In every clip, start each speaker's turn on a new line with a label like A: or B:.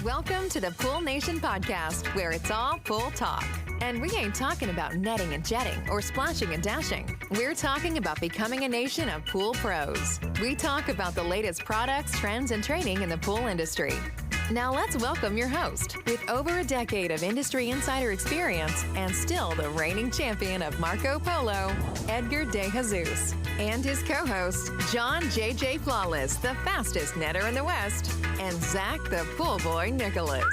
A: Welcome to the Pool Nation Podcast, where it's all pool talk. And we ain't talking about netting and jetting or splashing and dashing. We're talking about becoming a nation of pool pros. We talk about the latest products, trends, and training in the pool industry. Now let's welcome your host, with over a decade of industry insider experience and still the reigning champion of Marco Polo, Edgar De Jesus, and his co-host, John JJ Flawless, the fastest netter in the West, and Zach the Pool Boy Nicholas.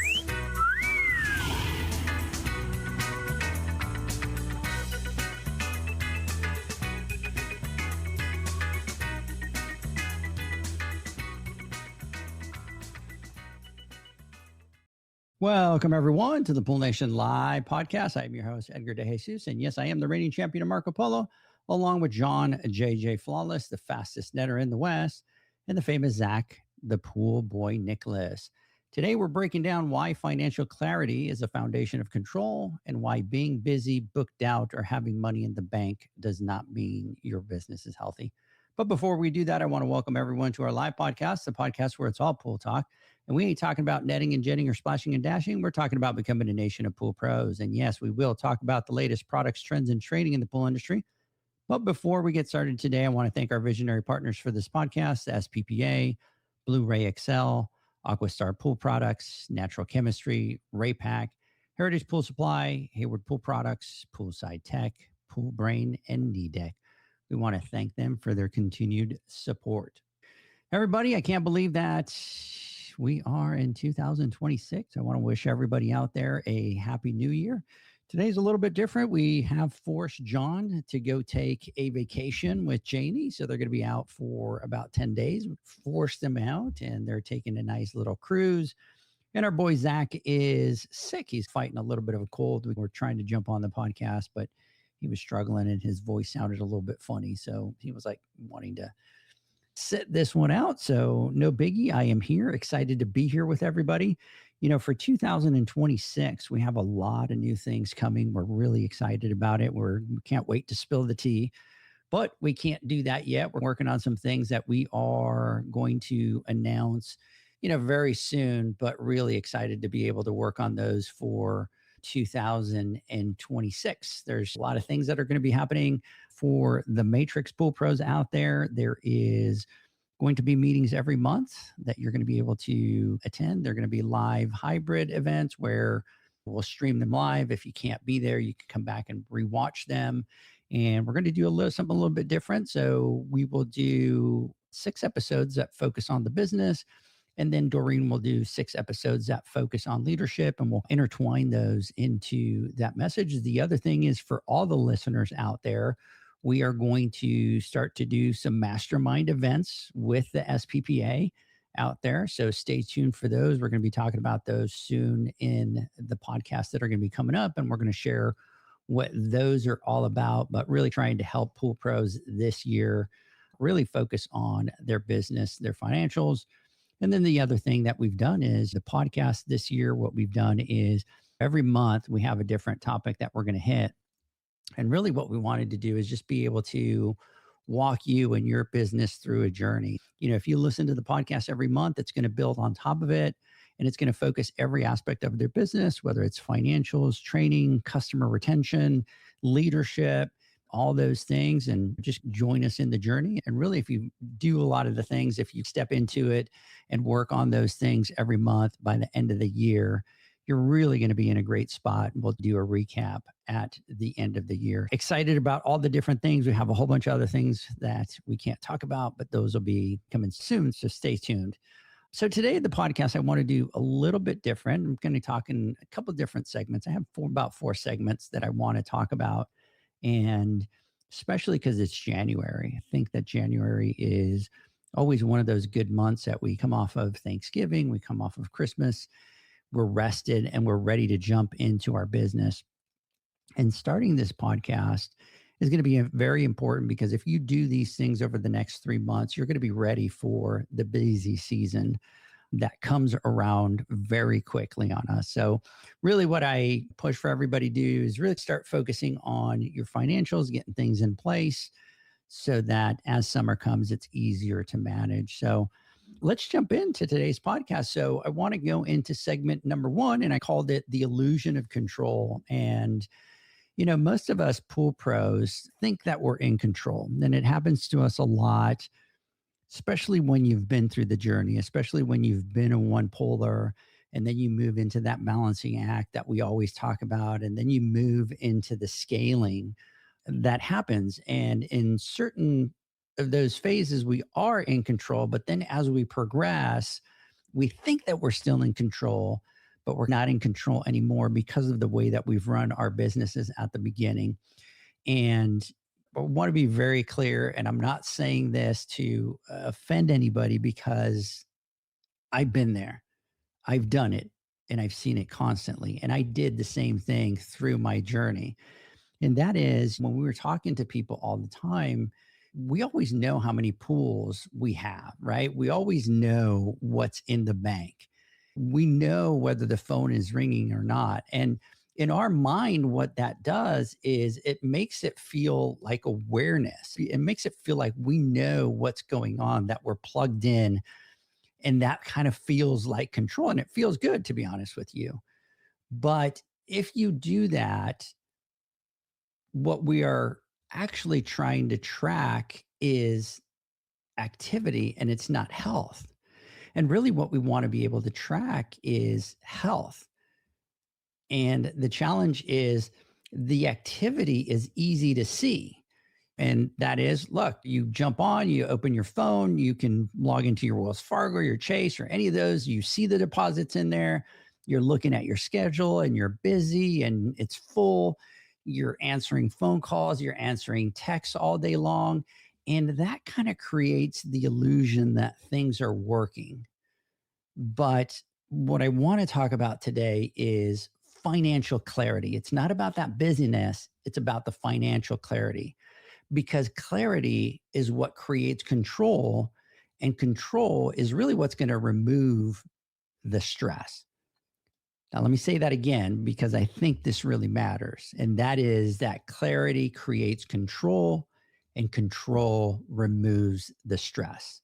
B: Welcome, everyone, to the Pool Nation Live podcast. I am your host, Edgar De Jesus, and yes, I am the reigning champion of Marco Polo, along with John JJ Flawless, the fastest netter in the West, and the famous Zach, the Pool Boy Nicholas. Today, we're breaking down why financial clarity is a foundation of control and why being busy, booked out, or having money in the bank does not mean your business is healthy. But before we do that, I want to welcome everyone to our live podcast, the podcast where it's all pool talk. And we ain't talking about netting and jetting or splashing and dashing. We're talking about becoming a nation of pool pros. And yes, we will talk about the latest products, trends, and training in the pool industry. But before we get started today, I want to thank our visionary partners for this podcast, the SPPA, Blu-ray Excel, Aquastar Pool Products, Natural Chemistry, Raypack, Heritage Pool Supply, Hayward Pool Products, Poolside Tech, Pool Brain, and Deck. We want to thank them for their continued support. Everybody, I can't believe that we are in 2026. I want to wish everybody out there a happy new year. Today's a little bit different. We have forced John to go take a vacation with Janie. So they're going to be out for about 10 days. We forced them out and they're taking a nice little cruise. And our boy Zach is sick. He's fighting a little bit of a cold. We were trying to jump on the podcast, but he was struggling and his voice sounded a little bit funny. So he was like wanting to sit this one out. So no biggie. I am here, excited to be here with everybody. You know, for 2026, we have a lot of new things coming. We're really excited about it. We can't wait to spill the tea, but we can't do that yet. We're working on some things that we are going to announce, very soon, but really excited to be able to work on those for 2026. There's a lot of things that are going to be happening for the Matrix Pool Pros out there. There is going to be meetings every month that you're going to be able to attend. They're going to be live hybrid events where we'll stream them live. If you can't be there, you can come back and rewatch them. And we're going to do something a little bit different. So we will do 6 episodes that focus on the business. And then Doreen will do 6 episodes that focus on leadership, and we'll intertwine those into that message. The other thing is, for all the listeners out there, we are going to start to do some mastermind events with the SPPA out there. So stay tuned for those. We're going to be talking about those soon in the podcast that are going to be coming up, and we're going to share what those are all about, but really trying to help pool pros this year really focus on their business, their financials. And then the other thing that we've done is the podcast this year, what we've done is every month we have a different topic that we're going to hit. And really what we wanted to do is just be able to walk you and your business through a journey. If you listen to the podcast every month, it's going to build on top of it. And it's going to focus every aspect of their business, whether it's financials, training, customer retention, leadership, all those things, and just join us in the journey. And really, if you do a lot of the things, if you step into it and work on those things every month, by the end of the year, you're really going to be in a great spot. We'll do a recap at the end of the year. Excited about all the different things. We have a whole bunch of other things that we can't talk about, but those will be coming soon. So stay tuned. So today, the podcast, I want to do a little bit different. I'm going to talk in a couple of different segments. I have about 4 segments that I want to talk about. And especially because it's January, I think that January is always one of those good months that we come off of Thanksgiving, we come off of Christmas, we're rested and we're ready to jump into our business. And starting this podcast is going to be very important, because if you do these things over the next 3 months, you're going to be ready for the busy season that comes around very quickly on us. So really what I push for everybody to do is really start focusing on your financials, getting things in place so that as summer comes, it's easier to manage. So let's jump into today's podcast. So I want to go into segment number 1, and I called it The Illusion of Control. And, most of us pool pros think that we're in control, and it happens to us a lot, especially when you've been through the journey, especially when you've been a one pooler, and then you move into that balancing act that we always talk about, and then you move into the scaling that happens. And in certain of those phases, we are in control, but then as we progress, we think that we're still in control, but we're not in control anymore because of the way that we've run our businesses at the beginning. And I want to be very clear, and I'm not saying this to offend anybody, because I've been there, I've done it, and I've seen it constantly. And I did the same thing through my journey. And that is, when we were talking to people all the time, we always know how many pools we have, right? We always know what's in the bank. We know whether the phone is ringing or not. And in our mind, what that does is it makes it feel like awareness. It makes it feel like we know what's going on, that we're plugged in. And that kind of feels like control. And it feels good, to be honest with you. But if you do that, what we are actually trying to track is activity, and it's not health. And really what we want to be able to track is health. And the challenge is the activity is easy to see. And that is, look, you jump on, you open your phone, you can log into your Wells Fargo, your Chase, or any of those. You see the deposits in there. You're looking at your schedule and you're busy and it's full. You're answering phone calls, you're answering texts all day long. And that kind of creates the illusion that things are working. But what I want to talk about today is financial clarity. It's not about that busyness, it's about the financial clarity, because clarity is what creates control, and control is really what's going to remove the stress. Now, let me say that again, because I think this really matters. And that is that clarity creates control, and control removes the stress.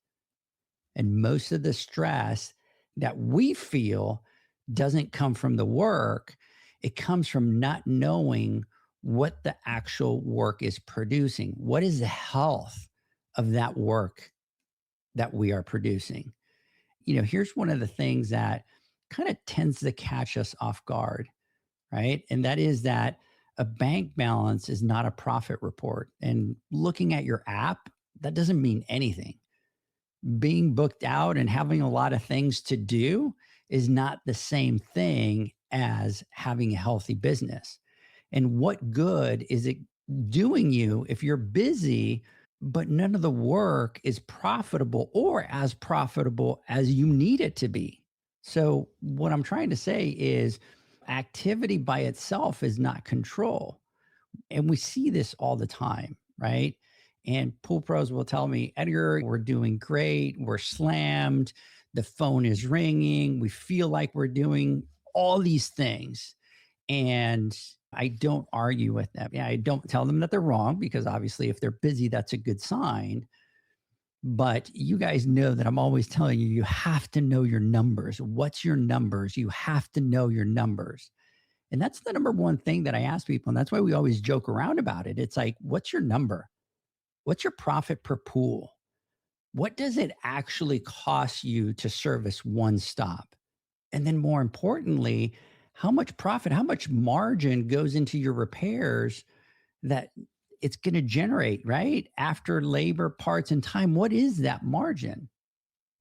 B: And most of the stress that we feel doesn't come from the work. It comes from not knowing what the actual work is producing. What is the health of that work that we are producing? Here's one of the things that kind of tends to catch us off guard, right? And that is that a bank balance is not a profit report. And looking at your app, that doesn't mean anything. Being booked out and having a lot of things to do is not the same thing as having a healthy business. And what good is it doing you if you're busy, but none of the work is profitable or as profitable as you need it to be? So what I'm trying to say is activity by itself is not control. And we see this all the time, right? And pool pros will tell me, Edgar, we're doing great. We're slammed. The phone is ringing. We feel like we're doing all these things. And I don't argue with them. Yeah, I don't tell them that they're wrong, because obviously if they're busy, that's a good sign. But you guys know that I'm always telling you, you have to know your numbers. What's your numbers? You have to know your numbers. And that's the number one thing that I ask people. And that's why we always joke around about it. It's like, what's your number? What's your profit per pool? What does it actually cost you to service one stop? And then more importantly, how much profit, how much margin goes into your repairs that it's going to generate, right? After labor, parts, and time, what is that margin?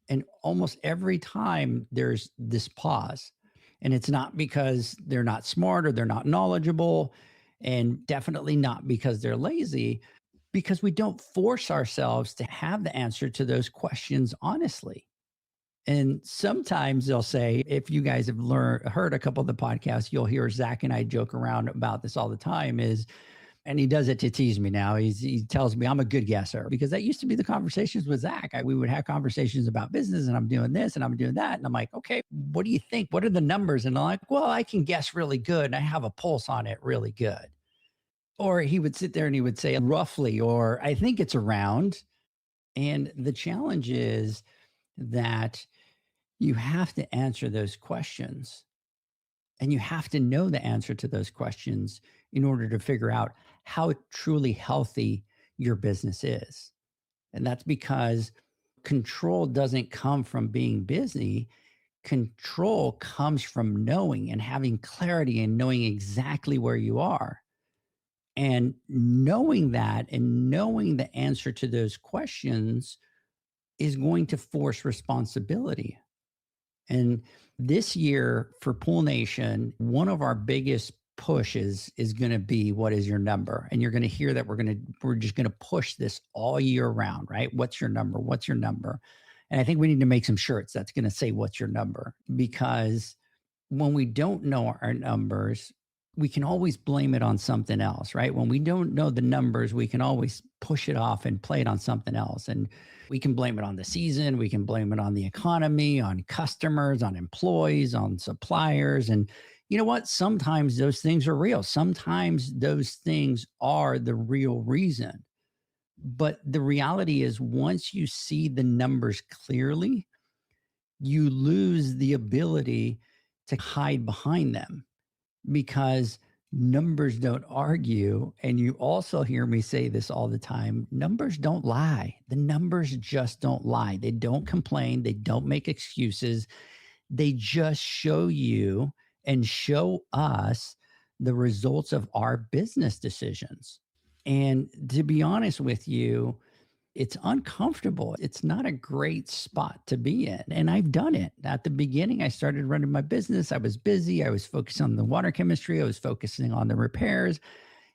B: And almost every time there's this pause. And it's not because they're not smart or they're not knowledgeable, and definitely not because they're lazy, because we don't force ourselves to have the answer to those questions honestly. And sometimes they'll say, if you guys have heard a couple of the podcasts, you'll hear Zach and I joke around about this all the time and he does it to tease me now. He tells me I'm a good guesser, because that used to be the conversations with Zach. We would have conversations about business, and I'm doing this and I'm doing that. And I'm like, okay, what do you think? What are the numbers? And I'm like, well, I can guess really good. And I have a pulse on it really good. Or he would sit there and he would say roughly, or I think it's around. And the challenge is that you have to answer those questions, and you have to know the answer to those questions in order to figure out how truly healthy your business is. And that's because control doesn't come from being busy. Control comes from knowing and having clarity and knowing exactly where you are. And knowing that and knowing the answer to those questions is going to force responsibility. And this year for Pool Nation, one of our biggest pushes is going to be, what is your number? And you're going to hear that we're just going to push this all year round, right? What's your number? What's your number? And I think we need to make some shirts that's going to say, what's your number? Because when we don't know our numbers, we can always blame it on something else, right? When we don't know the numbers, we can always push it off and play it on something else. And we can blame it on the season. We can blame it on the economy, on customers, on employees, on suppliers. And you know what? Sometimes those things are real. Sometimes those things are the real reason. But the reality is, once you see the numbers clearly, you lose the ability to hide behind them, because numbers don't argue. And you also hear me say this all the time: numbers don't lie. The numbers just don't lie. They don't complain. They don't make excuses. They just show you and show us the results of our business decisions. And to be honest with you, it's uncomfortable. It's not a great spot to be in. And I've done it. At the beginning, I started running my business. I was busy. I was focused on the water chemistry. I was focusing on the repairs.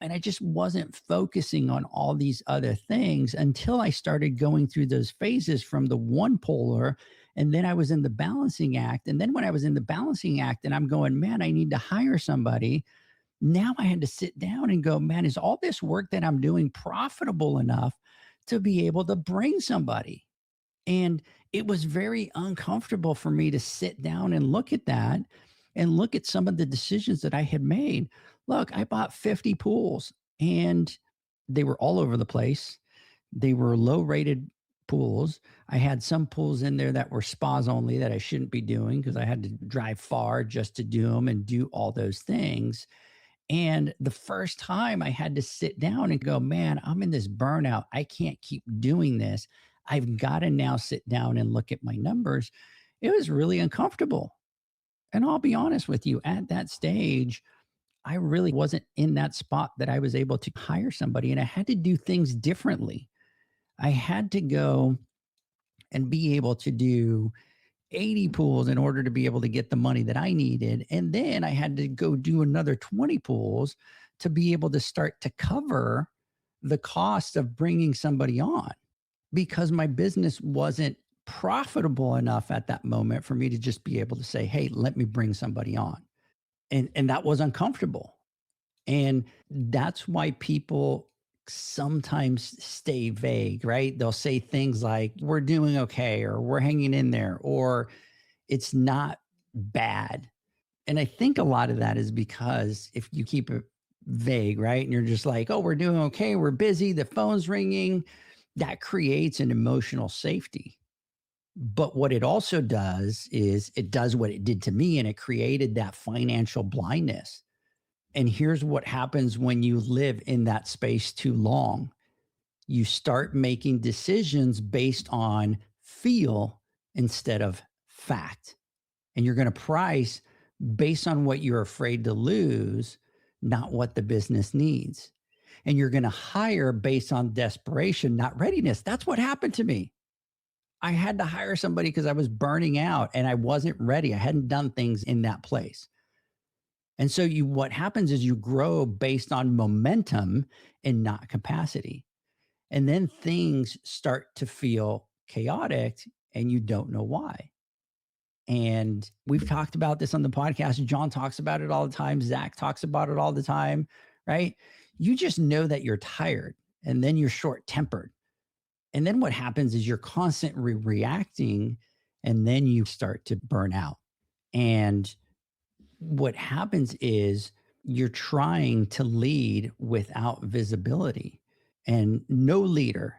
B: And I just wasn't focusing on all these other things until I started going through those phases from the one polar. And then I was in the balancing act. And then when I was in the balancing act and I'm going, man, I need to hire somebody. Now I had to sit down and go, man, is all this work that I'm doing profitable enough to be able to bring somebody? And it was very uncomfortable for me to sit down and look at that and look at some of the decisions that I had made. Look, I bought 50 pools and they were all over the place. They were low rated pools. I had some pools in there that were spas only that I shouldn't be doing because I had to drive far just to do them and do all those things. And the first time I had to sit down and go, man, I'm in this burnout. I can't keep doing this. I've got to now sit down and look at my numbers. It was really uncomfortable. And I'll be honest with you, at that stage, I really wasn't in that spot that I was able to hire somebody, and I had to do things differently. I had to go and be able to do 80 pools in order to be able to get the money that I needed. And then I had to go do another 20 pools to be able to start to cover the cost of bringing somebody on, because my business wasn't profitable enough at that moment for me to just be able to say, hey, let me bring somebody on. And that was uncomfortable. And that's why people sometimes stay vague, right? They'll say things like, we're doing okay, or we're hanging in there, or it's not bad. And I think a lot of that is because if you keep it vague, right? And you're just like, oh, we're doing okay, we're busy, the phone's ringing, that creates an emotional safety. But what it also does is it does what it did to me, and it created that financial blindness. And here's what happens when you live in that space too long. You start making decisions based on feel instead of fact. And you're going to price based on what you're afraid to lose, not what the business needs. And you're going to hire based on desperation, not readiness. That's what happened to me. I had to hire somebody because I was burning out and I wasn't ready. I hadn't done things in that place. And so what happens is you grow based on momentum and not capacity. And then things start to feel chaotic and you don't know why. And we've talked about this on the podcast. John talks about it all the time. Zach talks about it all the time, right? You just know that you're tired and then you're short tempered. And then what happens is you're constantly reacting and then you start to burn out. And what happens is you're trying to lead without visibility, and no leader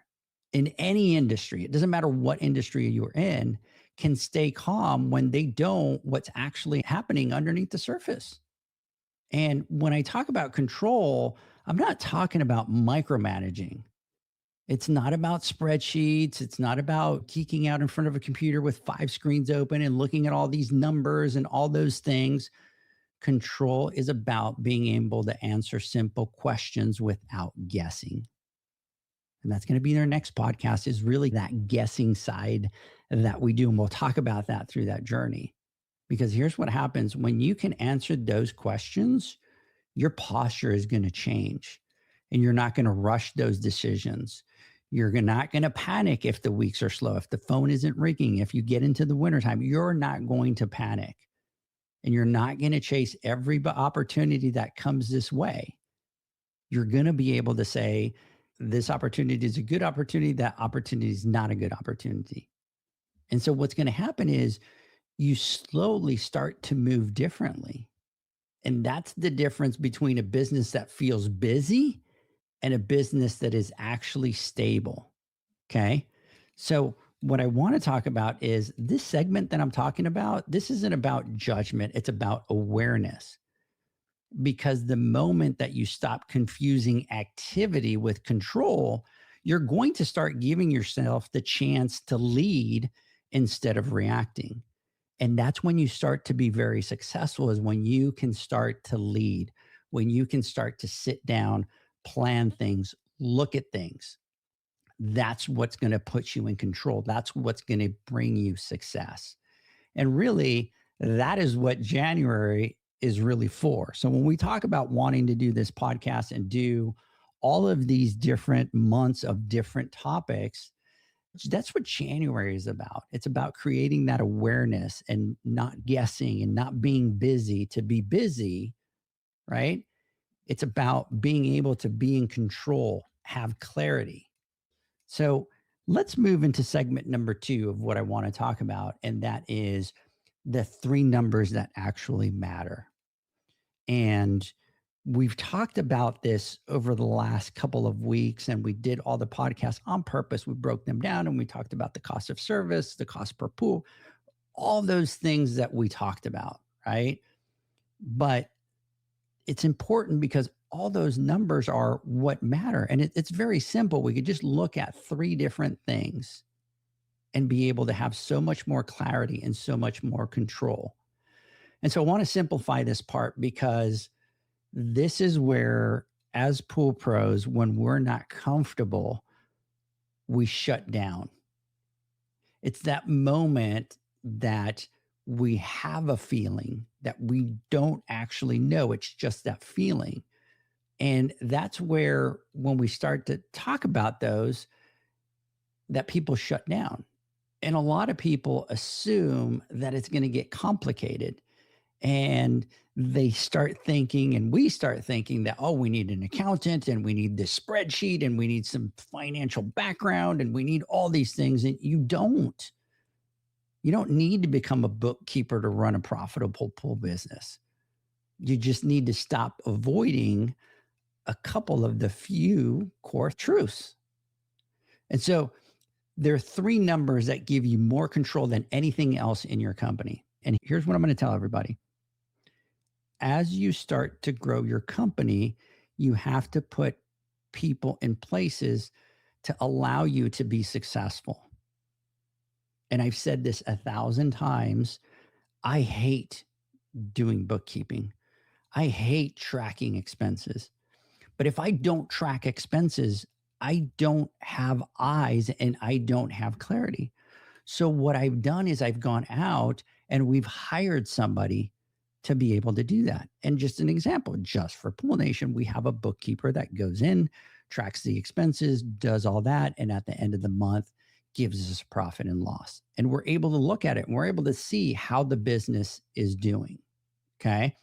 B: in any industry, it doesn't matter what industry you're in, can stay calm when they don't what's actually happening underneath the surface. And when I talk about control, I'm not talking about micromanaging. It's not about spreadsheets. It's not about geeking out in front of a computer with 5 screens open and looking at all these numbers and all those things. Control is about being able to answer simple questions without guessing. And that's going to be their next podcast, is really that guessing side that we do. And we'll talk about that through that journey. Because here's what happens when you can answer those questions, your posture is going to change and you're not going to rush those decisions. You're not going to panic if the weeks are slow, if the phone isn't ringing, if you get into the wintertime, you're not going to panic and you're not going to chase every opportunity that comes this way. You're going to be able to say, this opportunity is a good opportunity. That opportunity is not a good opportunity. And so what's going to happen is you slowly start to move differently. And that's the difference between a business that feels busy and a business that is actually stable. Okay. So what I want to talk about is this segment that I'm talking about. This isn't about judgment. It's about awareness. Because the moment that you stop confusing activity with control, you're going to start giving yourself the chance to lead instead of reacting. And that's when you start to be very successful, is when you can start to lead, when you can start to sit down, plan things, look at things. That's what's going to put you in control. That's what's going to bring you success. And really, that is what January is really for. So when we talk about wanting to do this podcast and do all of these different months of different topics, that's what January is about. It's about creating that awareness and not guessing and not being busy to be busy, right? It's about being able to be in control, have clarity. So let's move into segment number 2 of what I want to talk about. And that is the 3 numbers that actually matter. And we've talked about this over the last couple of weeks, and we did all the podcasts on purpose. We broke them down and we talked about the cost of service, the cost per pool, all those things that we talked about, right? But it's important because all those numbers are what matter. And it's very simple. We could just look at 3 different things and be able to have so much more clarity and so much more control. And so I want to simplify this part, because this is where, as pool pros, when we're not comfortable, we shut down. It's that moment that we have a feeling that we don't actually know. It's just that feeling. And that's where, when we start to talk about those, that people shut down. And a lot of people assume that it's going to get complicated. And they start thinking, and we start thinking that, oh, we need an accountant and we need this spreadsheet and we need some financial background and we need all these things. And you don't need to become a bookkeeper to run a profitable pool business. You just need to stop avoiding a couple of the few core truths. And so there are 3 numbers that give you more control than anything else in your company. And here's what I'm going to tell everybody. As you start to grow your company, you have to put people in places to allow you to be successful. And I've said this 1,000 times. I hate doing bookkeeping. I hate tracking expenses. But if I don't track expenses, I don't have eyes and I don't have clarity. So what I've done is I've gone out and we've hired somebody to be able to do that. And just an example, just for Pool Nation, we have a bookkeeper that goes in, tracks the expenses, does all that, and at the end of the month gives us a profit and loss. And we're able to look at it and we're able to see how the business is doing. Okay.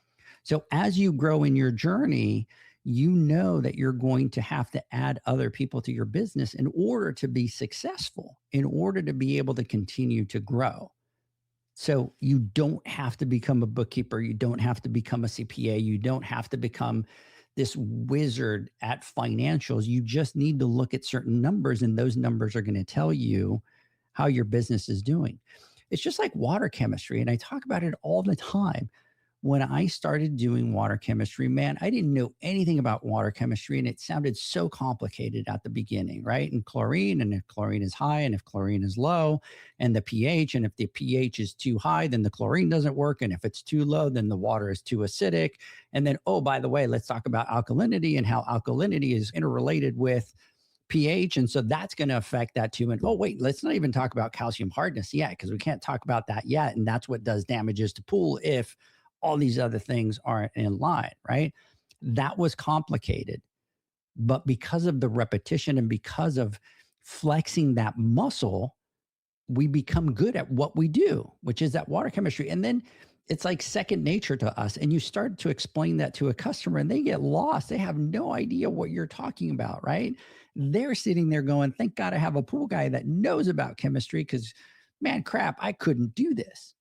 B: So as you grow in your journey, you know that you're going to have to add other people to your business in order to be successful, in order to be able to continue to grow. So you don't have to become a bookkeeper. You don't have to become a CPA. You don't have to become this wizard at financials. You just need to look at certain numbers, and those numbers are going to tell you how your business is doing. It's just like water chemistry. And I talk about it all the time. When I started doing water chemistry, man, I didn't know anything about water chemistry, and it sounded so complicated at the beginning, right? And if chlorine is high and if chlorine is low, and the pH, and if the pH is too high, then the chlorine doesn't work. And if it's too low, then the water is too acidic. And then, oh, by the way, let's talk about alkalinity and how alkalinity is interrelated with pH. And so that's going to affect that too. And oh, wait, let's not even talk about calcium hardness yet, because we can't talk about that yet. And that's what does damages to pool if all these other things aren't in line, right? That was complicated. But because of the repetition and because of flexing that muscle, we become good at what we do, which is that water chemistry. And then it's like second nature to us. And you start to explain that to a customer and they get lost. They have no idea what you're talking about, right? They're sitting there going, thank God I have a pool guy that knows about chemistry, because man, crap, I couldn't do this.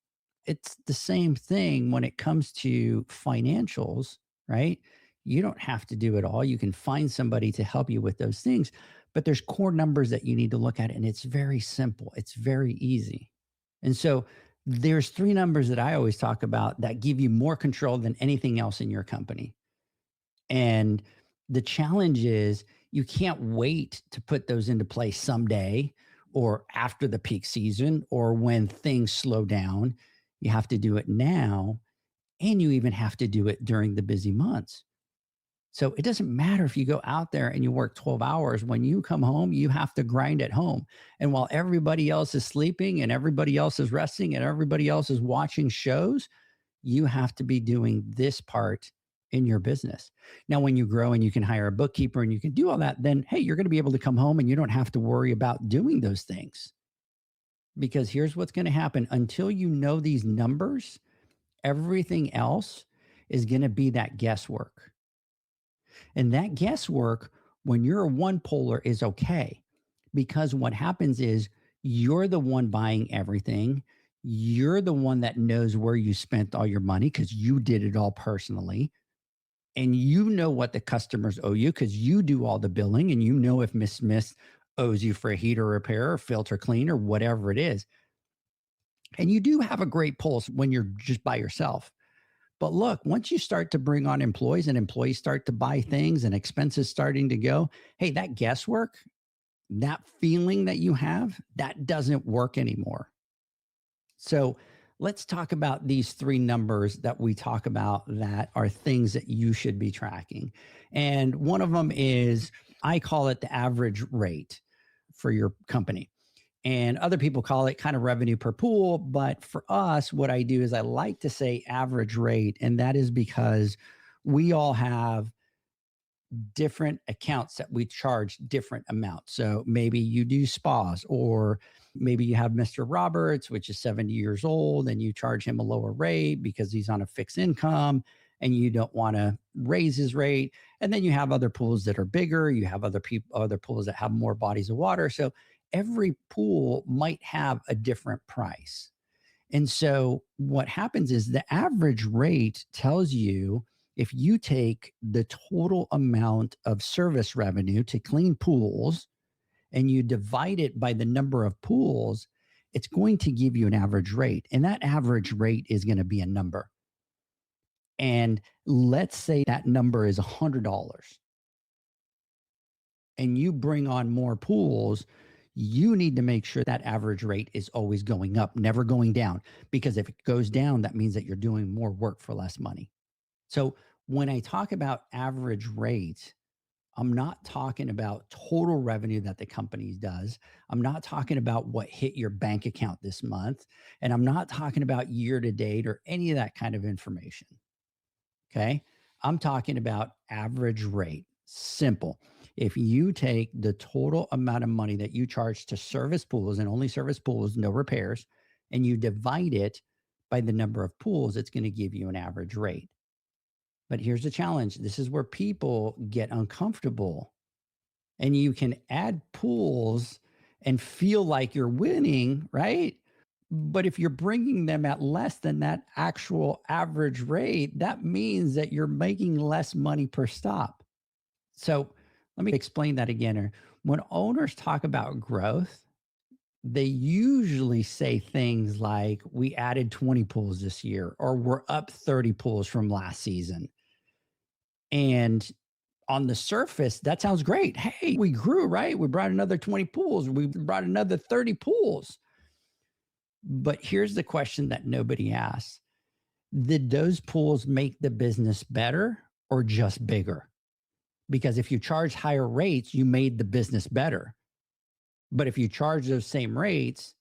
B: It's the same thing when it comes to financials, right? You don't have to do it all. You can find somebody to help you with those things, but there's core numbers that you need to look at, and it's very simple. It's very easy. And so there's 3 numbers that I always talk about that give you more control than anything else in your company. And the challenge is you can't wait to put those into place someday or after the peak season or when things slow down. You have to do it now, and you even have to do it during the busy months. So it doesn't matter if you go out there and you work 12 hours. When you come home, you have to grind at home. And while everybody else is sleeping and everybody else is resting and everybody else is watching shows, you have to be doing this part in your business. Now, when you grow and you can hire a bookkeeper and you can do all that, then, hey, you're going to be able to come home and you don't have to worry about doing those things. Because here's what's going to happen. Until you know these numbers, everything else is going to be that guesswork. And that guesswork, when you're a one polar, is okay. Because what happens is you're the one buying everything. You're the one that knows where you spent all your money because you did it all personally. And you know what the customers owe you because you do all the billing, and you know if Miss Smith owes you for a heater repair or filter clean or whatever it is. And you do have a great pulse when you're just by yourself. But look, once you start to bring on employees and employees start to buy things and expenses starting to go, hey, that guesswork, that feeling that you have, that doesn't work anymore. So let's talk about these 3 numbers that we talk about that are things that you should be tracking. And one of them is, I call it the average rate for your company. And other people call it kind of revenue per pool. But for us, what I do is I like to say average rate. And that is because we all have different accounts that we charge different amounts. So maybe you do spas, or maybe you have Mr. Roberts, which is 70 years old, and you charge him a lower rate because he's on a fixed income and you don't want to raise his rate. And then you have other pools that are bigger. You have other pools that have more bodies of water. So every pool might have a different price. And so what happens is the average rate tells you, if you take the total amount of service revenue to clean pools and you divide it by the number of pools, it's going to give you an average rate. And that average rate is going to be a number. And let's say that number is $100 and you bring on more pools, you need to make sure that average rate is always going up, never going down. Because if it goes down, that means that you're doing more work for less money. So when I talk about average rate, I'm not talking about total revenue that the company does. I'm not talking about what hit your bank account this month. And I'm not talking about year to date or any of that kind of information. Okay. I'm talking about average rate. Simple. If you take the total amount of money that you charge to service pools, and only service pools, no repairs, and you divide it by the number of pools, it's going to give you an average rate. But here's the challenge. This is where people get uncomfortable. And you can add pools and feel like you're winning, right? But if you're bringing them at less than that actual average rate, that means that you're making less money per stop. So let me explain that again. When owners talk about growth, they usually say things like, we added 20 pools this year, or we're up 30 pools from last season. And on the surface, that sounds great. Hey, we grew, right? We brought another 20 pools. We brought another 30 pools. But here's the question that nobody asks. Did those pools make the business better or just bigger? Because if you charge higher rates, you made the business better. But if you charge those same rates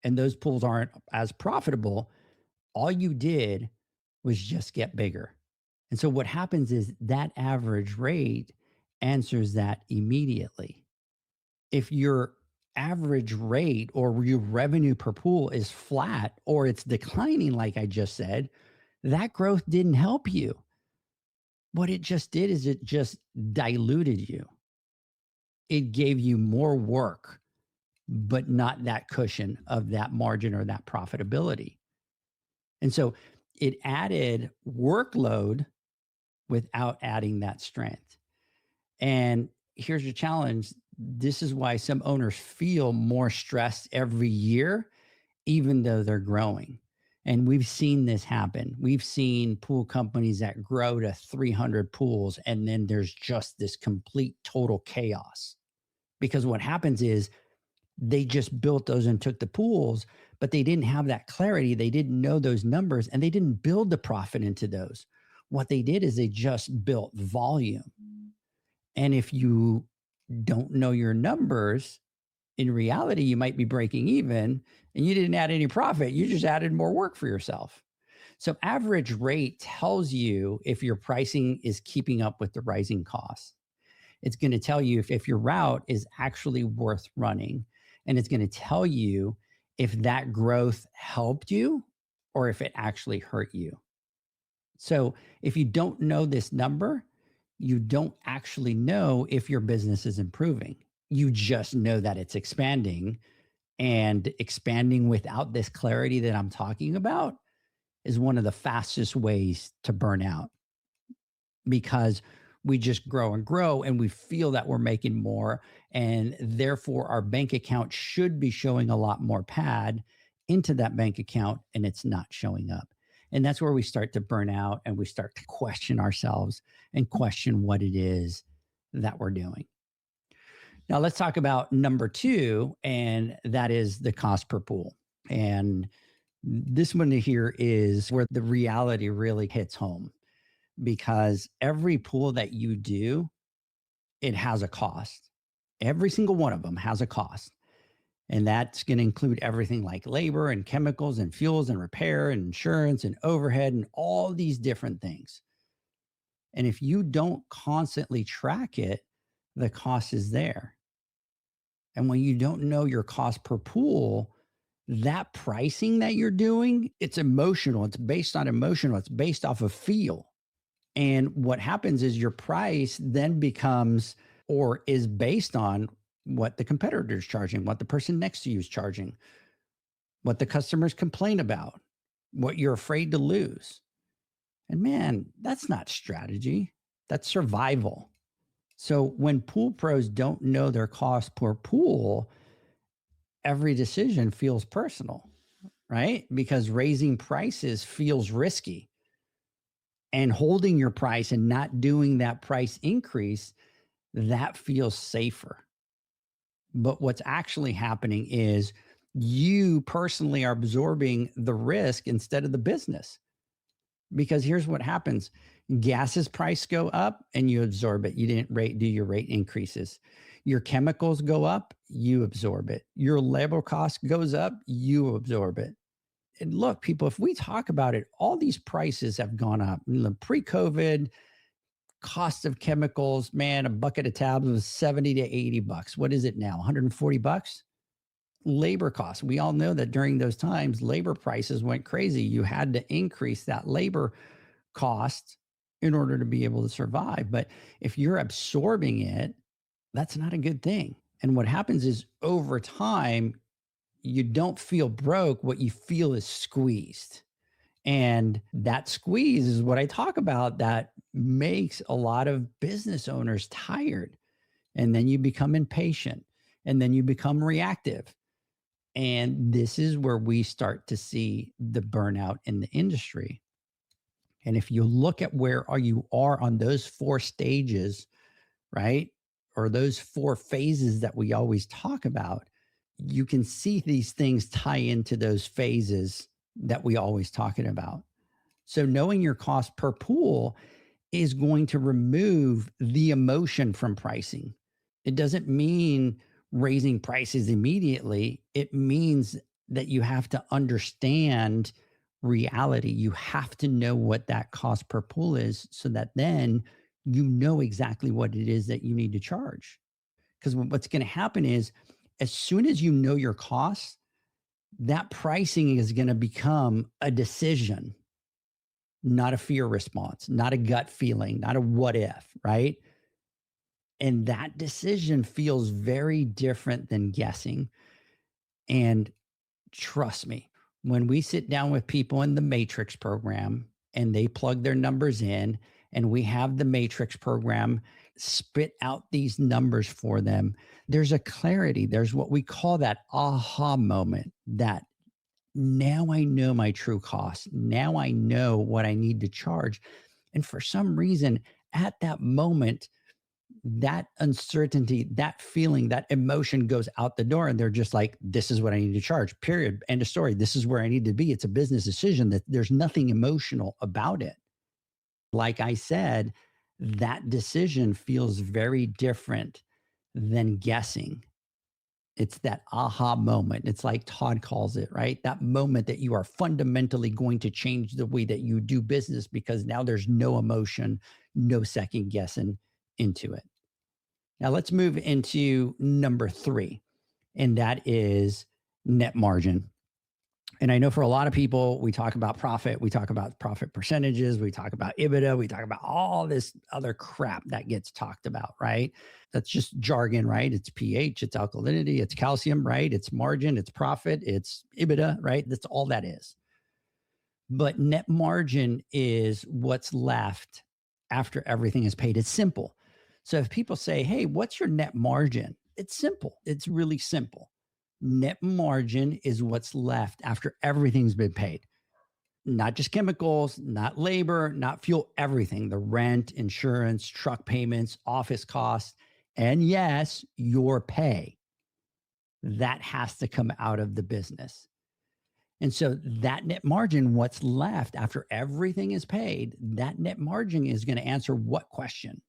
B: and those pools aren't as profitable, all you did was just get bigger. And so what happens is that average rate answers that immediately. If your average rate or your revenue per pool is flat or it's declining, like I just said, that growth didn't help you. What it just did is it just diluted you. It gave you more work, but not that cushion of that margin or that profitability. And so it added workload without adding that strength. And here's your challenge. This is why some owners feel more stressed every year, even though they're growing. And we've seen this happen. We've seen pool companies that grow to 300 pools, and then there's just this complete total chaos. Because what happens is they just built those and took the pools, but they didn't have that clarity. They didn't know those numbers, and they didn't build the profit into those. What they did is they just built volume. And if you don't know your numbers, in reality, you might be breaking even and you didn't add any profit. You just added more work for yourself. So average rate tells you if your pricing is keeping up with the rising costs. It's going to tell you if your route is actually worth running. And it's going to tell you if that growth helped you or if it actually hurt you. So if you don't know this number, you don't actually know if your business is improving. You just know that it's expanding, and expanding without this clarity that I'm talking about is one of the fastest ways to burn out, because we just grow and grow and we feel that we're making more, and therefore our bank account should be showing a lot more pad into that bank account, and it's not showing up. And that's where we start to burn out and we start to question ourselves and question what it is that we're doing. Now let's talk about number 2, and that is the cost per pool. And this one here is where the reality really hits home, because every pool that you do, it has a cost. Every single one of them has a cost. And that's going to include everything like labor and chemicals and fuels and repair and insurance and overhead and all these different things. And if you don't constantly track it, the cost is there. And when you don't know your cost per pool, that pricing that you're doing, it's emotional. It's based on emotional. It's based off of feel. And what happens is your price then becomes or is based on what the competitor is charging, what the person next to you is charging, what the customers complain about, what you're afraid to lose. And man, that's not strategy. That's survival. So when pool pros don't know their cost per pool, every decision feels personal, right? Because raising prices feels risky. And holding your price and not doing that price increase, that feels safer. But what's actually happening is you personally are absorbing the risk instead of the business. Because here's what happens. Gas's price go up and you absorb it. You didn't do your rate increases. Your chemicals go up, you absorb it. Your labor cost goes up, you absorb it. And look, people, if we talk about it, all these prices have gone up. Pre-COVID, cost of chemicals, man, a bucket of tabs was $70 to $80. What is it now? $140? Labor costs. We all know that during those times, labor prices went crazy. You had to increase that labor cost in order to be able to survive. But if you're absorbing it, that's not a good thing. And what happens is over time, you don't feel broke. What you feel is squeezed. And that squeeze is what I talk about that makes a lot of business owners tired. And then you become impatient and then you become reactive. And this is where we start to see the burnout in the industry. And if you look at where you are on those 4 stages, right? Or those 4 phases that we always talk about, you can see these things tie into those phases that we always talking about. So knowing your cost per pool is going to remove the emotion from pricing. It doesn't mean raising prices immediately. It means that you have to understand reality. You have to know what that cost per pool is so that then you know exactly what it is that you need to charge. Because what's going to happen is as soon as you know your costs, that pricing is going to become a decision, not a fear response, not a gut feeling, not a what if, right? And that decision feels very different than guessing. And trust me, when we sit down with people in the Matrix program and they plug their numbers in and we have the Matrix program spit out these numbers for them, there's a clarity. There's what we call that aha moment, that now I know my true cost. Now I know what I need to charge. And for some reason, at that moment, that uncertainty, that feeling, that emotion goes out the door. And they're just like, this is what I need to charge, period. End of story. This is where I need to be. It's a business decision that there's nothing emotional about it. Like I said, that decision feels very different than guessing. It's that aha moment. It's like Todd calls it, right? That moment that you are fundamentally going to change the way that you do business because now there's no emotion, no second guessing into it. Now let's move into number 3, and that is net margin. And I know for a lot of people, we talk about profit, we talk about profit percentages, we talk about EBITDA, we talk about all this other crap that gets talked about, right? That's just jargon, right? It's pH, it's alkalinity, it's calcium, right? It's margin, it's profit, it's EBITDA, right? That's all that is. But net margin is what's left after everything is paid. It's simple. So if people say, hey, what's your net margin? It's simple. It's really simple. Net margin is what's left after everything's been paid. Not just chemicals, not labor, not fuel, everything. The rent, insurance, truck payments, office costs, and yes, your pay. That has to come out of the business. And so that net margin, what's left after everything is paid, that net margin is going to answer what question?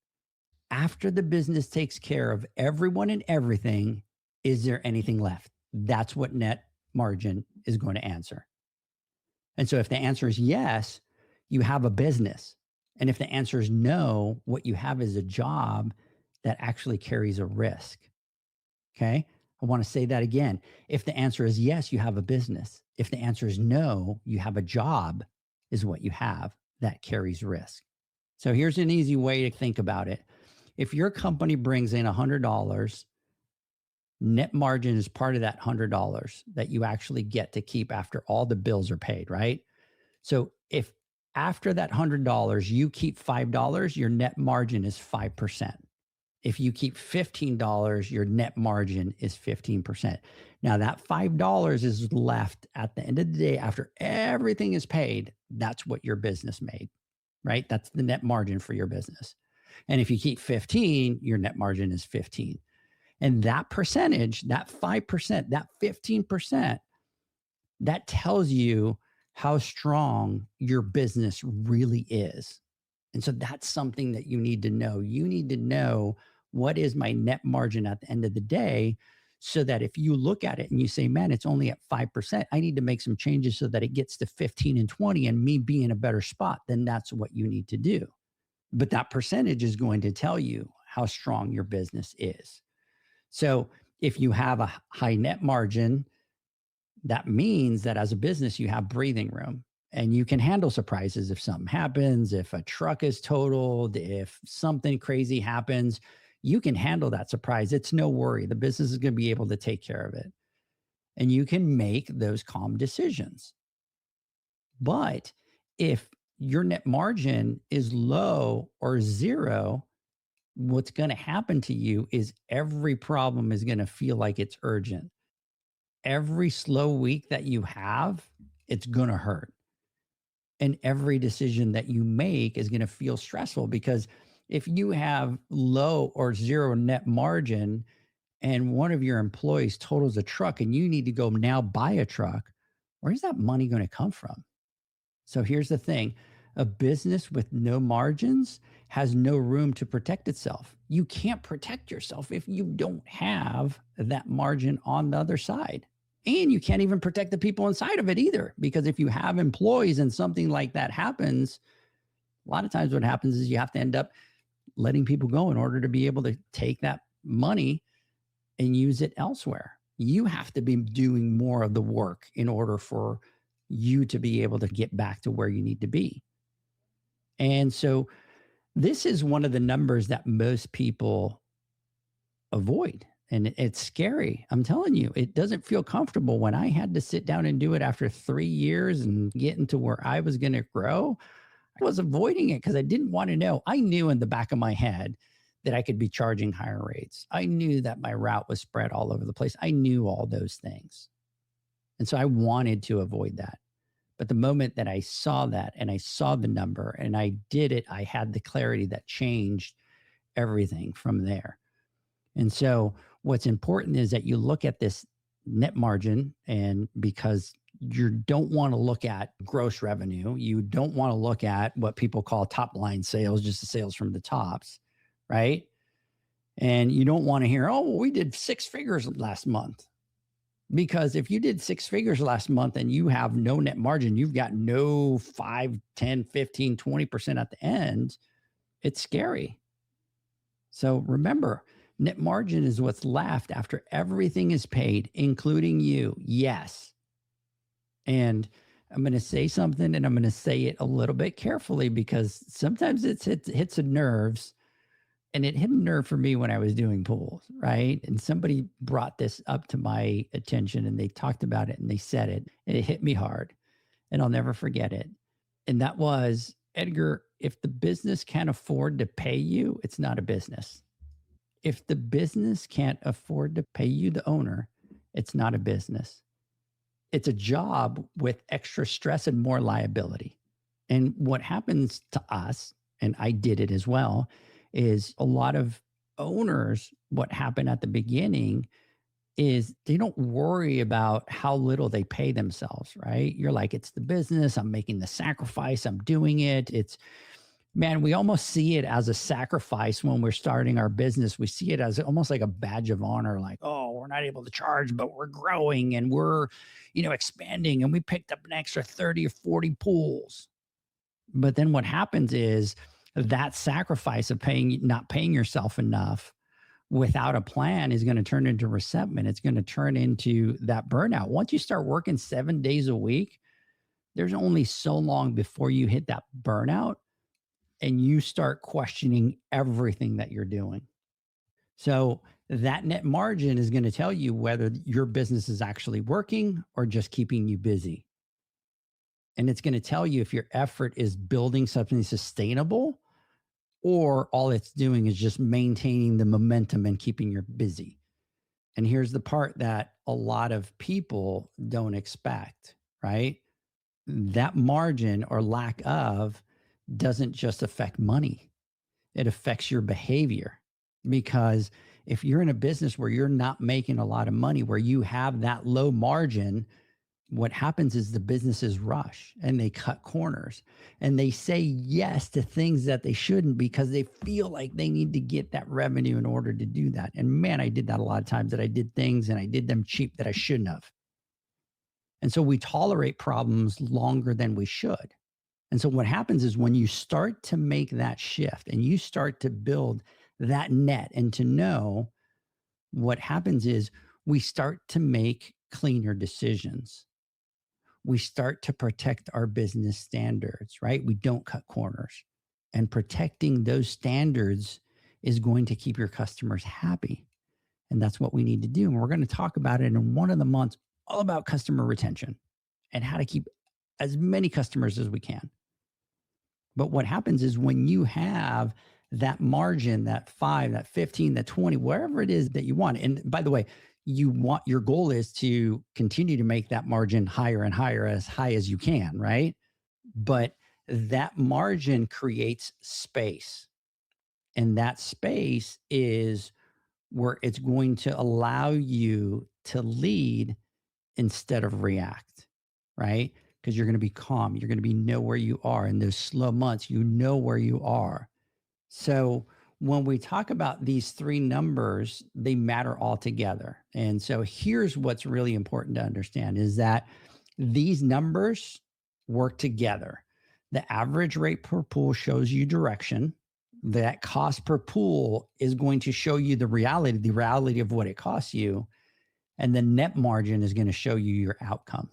B: After the business takes care of everyone and everything, is there anything left? That's what net margin is going to answer. And so if the answer is yes, you have a business. And if the answer is no, what you have is a job that actually carries a risk. Okay. I want to say that again. If the answer is yes, you have a business. If the answer is no, you have a job, is what you have that carries risk. So here's an easy way to think about it. If your company brings in $100, net margin is part of that $100 that you actually get to keep after all the bills are paid, right? So if after that $100, you keep $5, your net margin is 5%. If you keep $15, your net margin is 15%. Now that $5 is left at the end of the day after everything is paid. That's what your business made, right? That's the net margin for your business. And if you keep 15, your net margin is 15. And that percentage, that 5%, that 15%, that tells you how strong your business really is. And so that's something that you need to know. You need to know, what is my net margin at the end of the day, so that if you look at it and you say, man, it's only at 5%, I need to make some changes so that it gets to 15 and 20 and me be in a better spot, then that's what you need to do. But that percentage is going to tell you how strong your business is. So if you have a high net margin, that means that as a business, you have breathing room and you can handle surprises. If something happens, if a truck is totaled, if something crazy happens, you can handle that surprise. It's no worry. The business is going to be able to take care of it. and you can make those calm decisions. But if your net margin is low or zero, what's going to happen to you is every problem is going to feel like it's urgent. Every slow week that you have, it's going to hurt. And every decision that you make is going to feel stressful, because if you have low or zero net margin and one of your employees totals a truck and you need to go now buy a truck, where's that money going to come from? So here's the thing. A business with no margins has no room to protect itself. You can't protect yourself if you don't have that margin on the other side. And you can't even protect the people inside of it either, because if you have employees and something like that happens, a lot of times what happens is you have to end up letting people go in order to be able to take that money and use it elsewhere. You have to be doing more of the work in order for you to be able to get back to where you need to be. And so this is one of the numbers that most people avoid. And it's scary. I'm telling you, it doesn't feel comfortable. When I had to sit down and do it after 3 years and get into where I was going to grow, I was avoiding it because I didn't want to know. I knew in the back of my head that I could be charging higher rates. I knew that my route was spread all over the place. I knew all those things. And so I wanted to avoid that. But the moment that I saw that and I saw the number and I did it, I had the clarity that changed everything from there. And so what's important is that you look at this net margin, and because you don't want to look at gross revenue, you don't want to look at what people call top line sales, just the sales from the tops, right? And you don't want to hear, oh, well, we did 6 figures last month. Because if you did 6 figures last month and you have no net margin, you've got no 5, 10, 15, 20% at the end, it's scary. So remember, net margin is what's left after everything is paid, including you. Yes. And I'm going to say something, and I'm going to say it a little bit carefully, because sometimes it hits the nerves. And it hit a nerve for me when I was doing pools, right? And somebody brought this up to my attention and they talked about it and they said it, and it hit me hard, and I'll never forget it. And that was, Edgar, if the business can't afford to pay you, it's not a business. If the business can't afford to pay you, the owner, it's not a business. It's a job with extra stress and more liability. And what happens to us, and I did it as well, is a lot of owners, what happened at the beginning is they don't worry about how little they pay themselves, right? You're like, it's the business, I'm making the sacrifice, I'm doing it. It's, man, we almost see it as a sacrifice when we're starting our business. We see it as almost like a badge of honor, like, oh, we're not able to charge, but we're growing and we're, expanding, and we picked up an extra 30 or 40 pools. But then what happens is, that sacrifice of not paying yourself enough without a plan is going to turn into resentment. It's going to turn into that burnout. Once you start working 7 days a week, there's only so long before you hit that burnout and you start questioning everything that you're doing. So that net margin is going to tell you whether your business is actually working or just keeping you busy. And it's going to tell you if your effort is building something sustainable, or all it's doing is just maintaining the momentum and keeping you busy. And here's the part that a lot of people don't expect, right? That margin or lack of doesn't just affect money. It affects your behavior. Because if you're in a business where you're not making a lot of money, where you have that low margin, what happens is the businesses rush and they cut corners and they say yes to things that they shouldn't, because they feel like they need to get that revenue in order to do that. And man, I did that a lot of times, that I did things and I did them cheap that I shouldn't have. And so we tolerate problems longer than we should. And so what happens is, when you start to make that shift and you start to build that net, and to know, what happens is we start to make cleaner decisions. We start to protect our business standards, right? We don't cut corners. And protecting those standards is going to keep your customers happy. And that's what we need to do. And we're going to talk about it in one of the month's all about customer retention and how to keep as many customers as we can. But what happens is when you have that margin, that 5, that 15, that 20, wherever it is that you want. And by the way, your goal is to continue to make that margin higher and higher, as high as you can, right? But that margin creates space. And that space is where it's going to allow you to lead instead of react, right? Because you're going to be calm. You're going to know where you are. In those slow months, you know where you are. So when we talk about these 3 numbers, they matter all together. And so here's what's really important to understand is that these numbers work together. The average rate per pool shows you direction. That cost per pool is going to show you the reality of what it costs you. And the net margin is going to show you your outcome.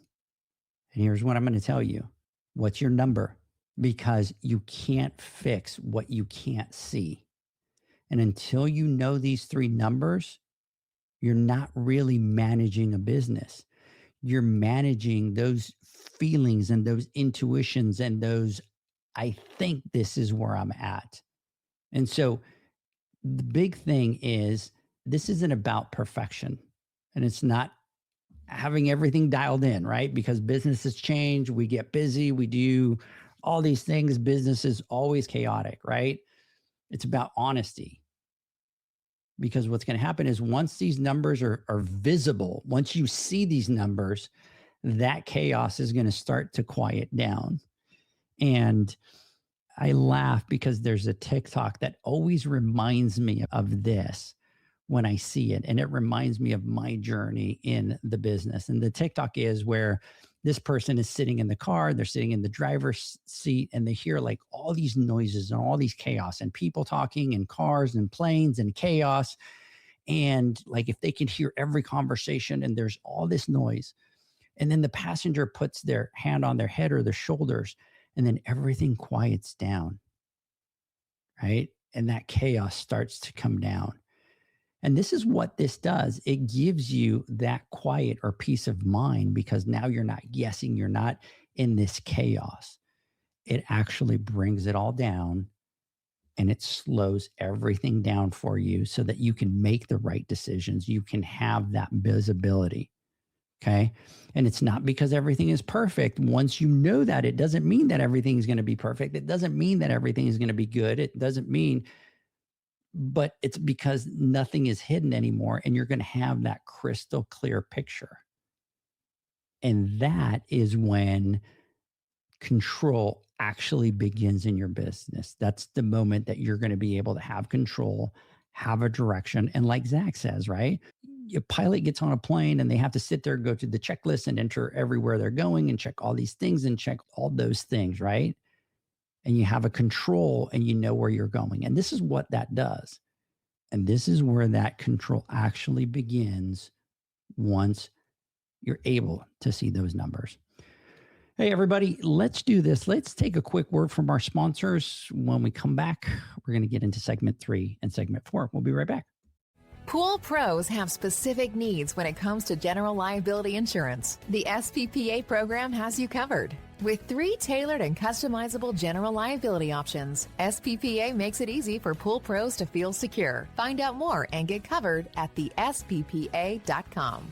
B: And here's what I'm going to tell you. What's your number? Because you can't fix what you can't see. And until you know these 3 numbers, you're not really managing a business. You're managing those feelings and those intuitions and those, I think this is where I'm at. And so the big thing is this isn't about perfection. And it's not having everything dialed in, right? Because businesses change, we get busy, we do all these things. Business is always chaotic, right? It's about honesty. Because what's going to happen is once these numbers are visible, once you see these numbers, that chaos is going to start to quiet down. And I laugh because there's a TikTok that always reminds me of this when I see it. And it reminds me of my journey in the business. And the TikTok is where this person is sitting in the car, they're sitting in the driver's seat, and they hear like all these noises and all these chaos and people talking and cars and planes and chaos. And like if they can hear every conversation and there's all this noise, and then the passenger puts their hand on their head or their shoulders, and then everything quiets down, right? And that chaos starts to come down. And this is what this does. It gives you that quiet or peace of mind because now you're not guessing. You're not in this chaos. It actually brings it all down and it slows everything down for you so that you can make the right decisions. You can have that visibility. Okay. And it's not because everything is perfect. Once you know that, it doesn't mean that everything is going to be perfect. It doesn't mean that everything is going to be good. It doesn't mean, but it's because nothing is hidden anymore and you're going to have that crystal clear picture. And that is when control actually begins in your business. That's the moment that you're going to be able to have control, have a direction. And like Zach says, right? A pilot gets on a plane and they have to sit there, go to the checklist and enter everywhere they're going and check all these things and check all those things, right? And you have a control and you know where you're going. And this is what that does. And this is where that control actually begins once you're able to see those numbers. Hey, everybody, let's do this. Let's take a quick word from our sponsors. When we come back, we're going to get into segment 3 and segment 4. We'll be right back.
A: Pool pros have specific needs when it comes to general liability insurance. The SPPA program has you covered. With 3 tailored and customizable general liability options, SPPA makes it easy for pool pros to feel secure. Find out more and get covered at thesppa.com.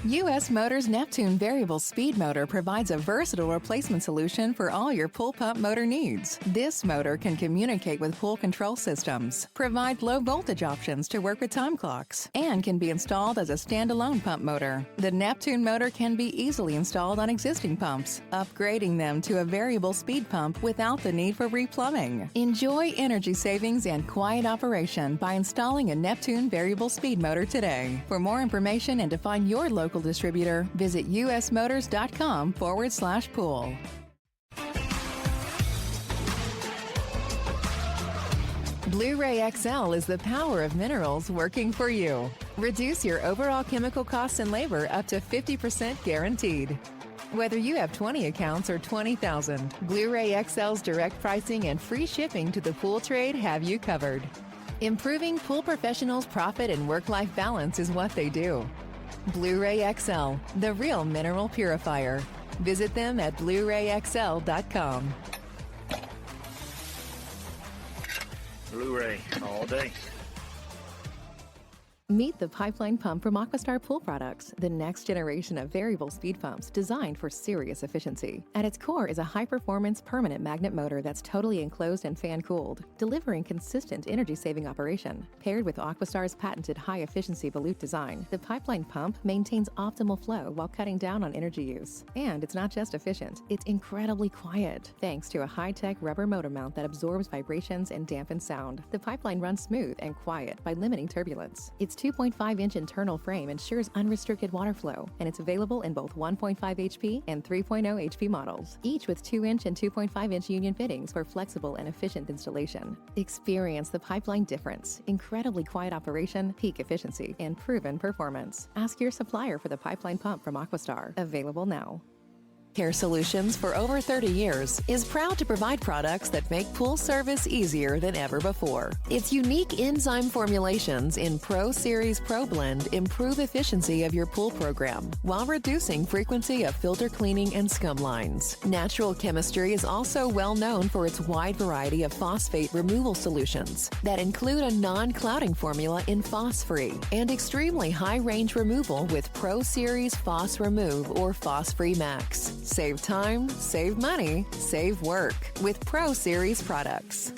A: U.S. Motors Neptune Variable Speed Motor provides a versatile replacement solution for all your pool pump motor needs. This motor can communicate with pool control systems, provide low voltage options to work with time clocks, and can be installed as a standalone pump motor. The Neptune motor can be easily installed on existing pumps, upgrading them to a variable speed pump without the need for replumbing. Enjoy energy savings and quiet operation by installing a Neptune Variable Speed Motor today. For more information and to find your local distributor, visit usmotors.com/pool. Blu-ray XL is the power of minerals working for you. Reduce your overall chemical costs and labor up to 50% guaranteed. Whether you have 20 accounts or 20,000, Blu-ray XL's direct pricing and free shipping to the pool trade have you covered. Improving pool professionals' profit and work-life balance is what they do. Blu-ray XL, the real mineral purifier. Visit them at BluRayXL.com.
C: Blu-ray all day.
A: Meet the pipeline pump from Aquastar Pool Products, the next generation of variable speed pumps designed for serious efficiency. At its core is a high-performance permanent magnet motor that's totally enclosed and fan-cooled, delivering consistent energy-saving operation. Paired with Aquastar's patented high-efficiency volute design, the pipeline pump maintains optimal flow while cutting down on energy use. And it's not just efficient, it's incredibly quiet. Thanks to a high-tech rubber motor mount that absorbs vibrations and dampens sound, the pipeline runs smooth and quiet by limiting turbulence. Its 2.5-inch internal frame ensures unrestricted water flow, and it's available in both 1.5 HP and 3.0 HP models, each with 2-inch and 2.5-inch union fittings for flexible and efficient installation. Experience the pipeline difference: incredibly quiet operation, peak efficiency, and proven performance. Ask your supplier for the pipeline pump from Aquastar. Available now. Care Solutions, for over 30 years, is proud to provide products that make pool service easier than ever before. Its unique enzyme formulations in Pro Series Pro Blend improve efficiency of your pool program while reducing frequency of filter cleaning and scum lines. Natural Chemistry is also well known for its wide variety of phosphate removal solutions that include a non-clouding formula in Phos-Free and extremely high-range removal with Pro Series Phos Remove or Phos-Free Max. Save time, save money, save work with Pro Series products.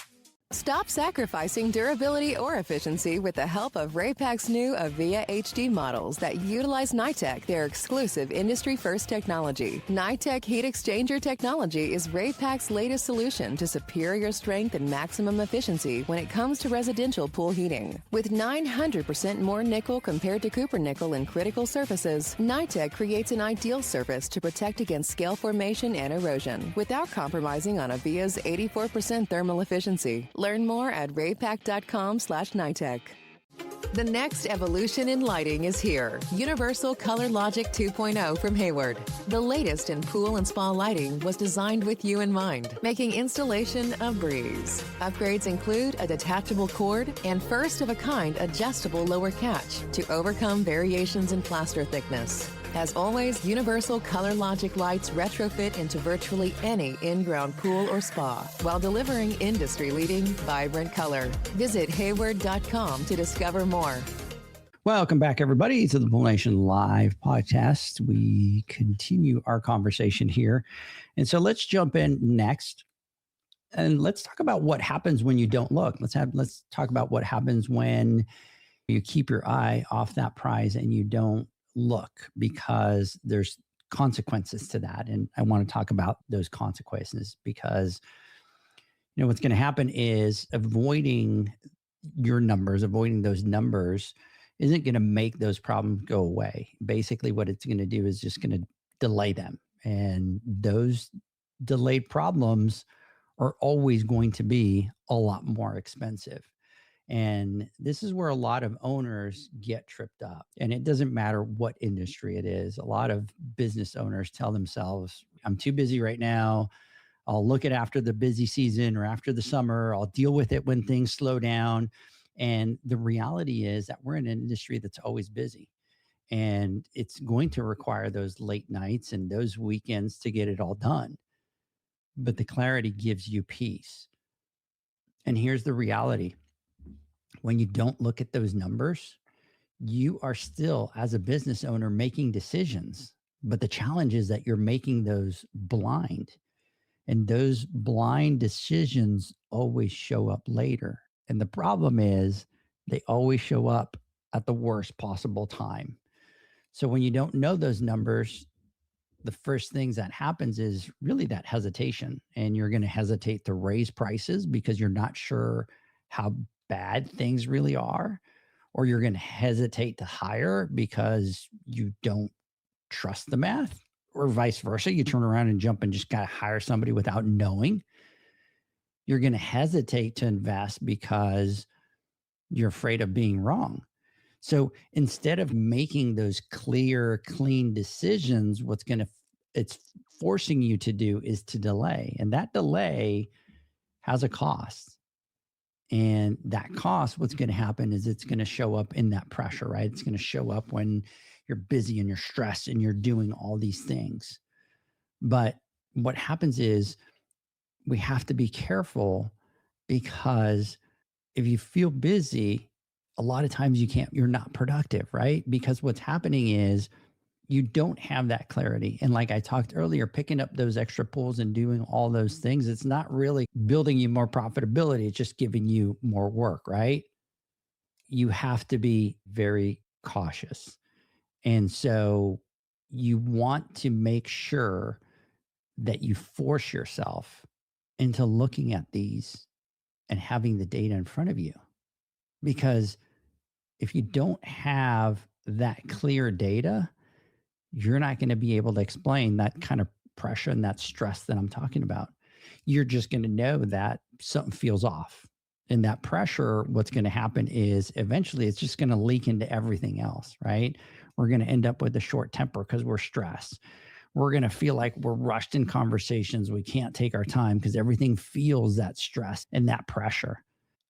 A: Stop sacrificing durability or efficiency with the help of Raypak's new Avia HD models that utilize NITEC, their exclusive industry-first technology. NITEC heat exchanger technology is Raypak's latest solution to superior strength and maximum efficiency when it comes to residential pool heating. With 900% more nickel compared to copper nickel in critical surfaces, NITEC creates an ideal surface to protect against scale formation and erosion without compromising on Avia's 84% thermal efficiency. Learn more at raypak.com/NITEC. The next evolution in lighting is here. Universal Color Logic 2.0 from Hayward. The latest in pool and spa lighting was designed with you in mind, making installation a breeze. Upgrades include a detachable cord and first-of-a-kind adjustable lower catch to overcome variations in plaster thickness. As always, Universal Color Logic lights retrofit into virtually any in-ground pool or spa while delivering industry-leading, vibrant color. Visit Hayward.com to discover more.
B: Welcome back, everybody, to the Pool Nation Live podcast. We continue our conversation here. And so let's jump in next and let's talk about what happens when you don't look. Let's talk about what happens when you keep your eye off that prize and you don't look, because there's consequences to that. And I want to talk about those consequences because, you know, what's going to happen is avoiding those numbers isn't going to make those problems go away. Basically, what it's going to do is just going to delay them. And those delayed problems are always going to be a lot more expensive. And this is where a lot of owners get tripped up. And it doesn't matter what industry it is. A lot of business owners tell themselves, I'm too busy right now. I'll look at after the busy season or after the summer. I'll deal with it when things slow down. And the reality is that we're in an industry that's always busy. And it's going to require those late nights and those weekends to get it all done. But the clarity gives you peace. And here's the reality. When you don't look at those numbers, you are still, as a business owner, making decisions. But the challenge is that you're making those blind. And those blind decisions always show up later. And the problem is they always show up at the worst possible time. So when you don't know those numbers, the first things that happens is really that hesitation. And you're going to hesitate to raise prices because you're not sure how bad things really are, or you're going to hesitate to hire because you don't trust the math, or vice versa. You turn around and jump and just got to hire somebody without knowing. You're going to hesitate to invest because you're afraid of being wrong. So instead of making those clear, clean decisions, it's forcing you to do is to delay. And that delay has a cost. And that cost, what's going to happen is it's going to show up in that pressure, right? It's going to show up when you're busy and you're stressed and you're doing all these things. But what happens is we have to be careful, because if you feel busy, a lot of times you're not productive, right? Because what's happening is you don't have that clarity. And like I talked earlier, picking up those extra pools and doing all those things, it's not really building you more profitability. It's just giving you more work, right? You have to be very cautious. And so you want to make sure that you force yourself into looking at these and having the data in front of you. Because if you don't have that clear data, you're not going to be able to explain that kind of pressure and that stress that I'm talking about. You're just going to know that something feels off. And that pressure, what's going to happen is eventually it's just going to leak into everything else, right? We're going to end up with a short temper because we're stressed. We're going to feel like we're rushed in conversations. We can't take our time because everything feels that stress and that pressure.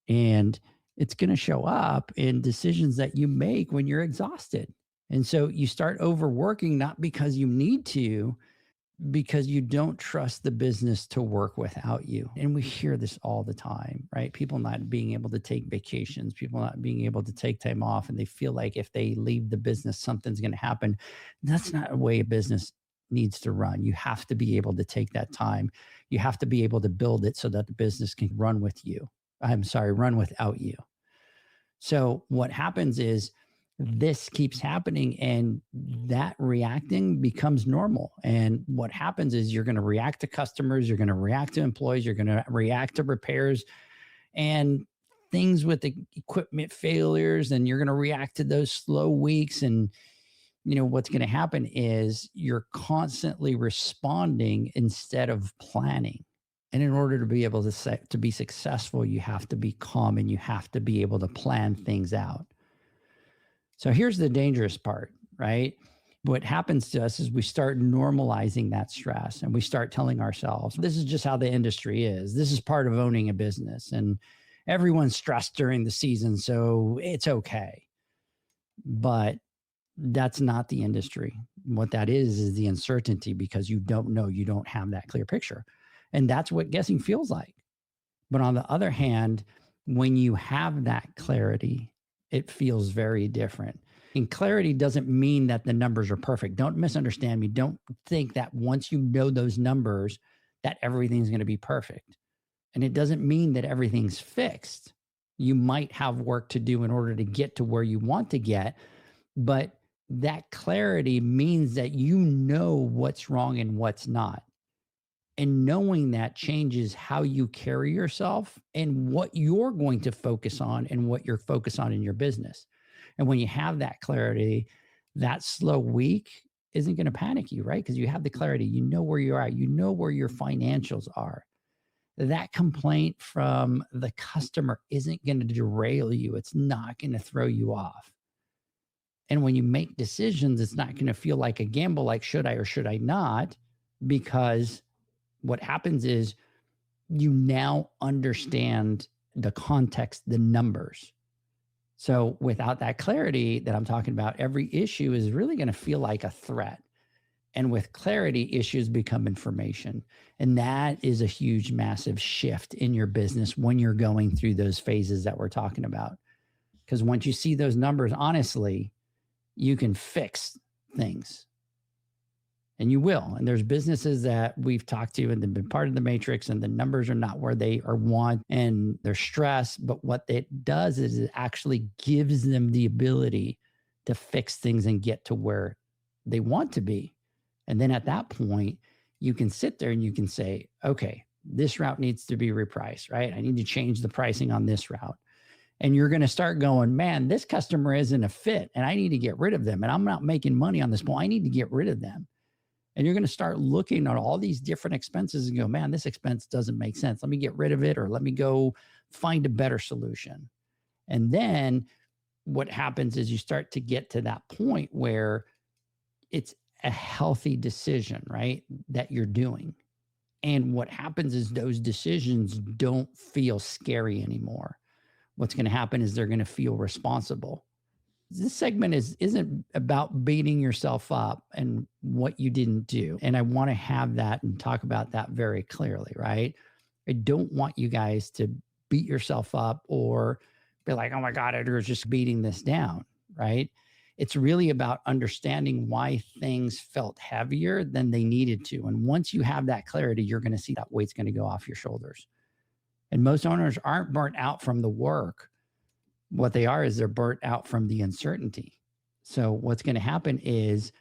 B: And it's going to show up in decisions that you make when you're exhausted. And so you start overworking, not because you need to, because you don't trust the business to work without you. And we hear this all the time, right? People not being able to take vacations, people not being able to take time off. And they feel like if they leave the business, something's going to happen. That's not a way a business needs to run. You have to be able to take that time. You have to be able to build it so that the business can run with you. Run without you. So what happens is this keeps happening, and that reacting becomes normal. And what happens is you're going to react to customers, you're going to react to employees, you're going to react to repairs and things with the equipment failures, and you're going to react to those slow weeks. And what's going to happen is you're constantly responding instead of planning. And in order to be able to be successful, you have to be calm and you have to be able to plan things out. So here's the dangerous part, right? What happens to us is we start normalizing that stress, and we start telling ourselves, this is just how the industry is. This is part of owning a business, and everyone's stressed during the season, so it's okay. But that's not the industry. What that is the uncertainty, because you don't know, you don't have that clear picture. And that's what guessing feels like. But on the other hand, when you have that clarity, it feels very different. And clarity doesn't mean that the numbers are perfect. Don't misunderstand me. Don't think that once you know those numbers, that everything's going to be perfect. And it doesn't mean that everything's fixed. You might have work to do in order to get to where you want to get, but that clarity means that you know what's wrong and what's not. And knowing that changes how you carry yourself and what you're going to focus on and what you're focused on in your business. And when you have that clarity, that slow week isn't going to panic you, right? Because you have the clarity, you know where you're at, you know where your financials are. That complaint from the customer isn't going to derail you. It's not going to throw you off. And when you make decisions, it's not going to feel like a gamble, like should I or should I not? Because what happens is you now understand the context, the numbers. So without that clarity that I'm talking about, every issue is really going to feel like a threat. And with clarity, issues become information. And that is a huge, massive shift in your business when you're going through those phases that we're talking about. Because once you see those numbers, honestly, you can fix things. And you will. And there's businesses that we've talked to and they've been part of the matrix, and the numbers are not where they are want, and they're stressed. But what it does is it actually gives them the ability to fix things and get to where they want to be. And then at that point, you can sit there and you can say, okay, this route needs to be repriced, right? I need to change the pricing on this route. And you're going to start going, man, this customer isn't a fit and I need to get rid of them. And I'm not making money on this point. I need to get rid of them. And you're going to start looking at all these different expenses and go, man, this expense doesn't make sense. Let me get rid of it, or let me go find a better solution. And then what happens is you start to get to that point where it's a healthy decision, right, that you're doing. And what happens is those decisions don't feel scary anymore. what's going to happen is they're going to feel responsible. This segment isn't about beating yourself up and what you didn't do. And I want to have that and talk about that very clearly, right? I don't want you guys to beat yourself up or be like, oh my God, Edgar's just beating this down, right? It's really about understanding why things felt heavier than they needed to. And once you have that clarity, you're going to see that weight's going to go off your shoulders. And most owners aren't burnt out from the work. What they are is they're burnt out from the uncertainty. So what's going to happen is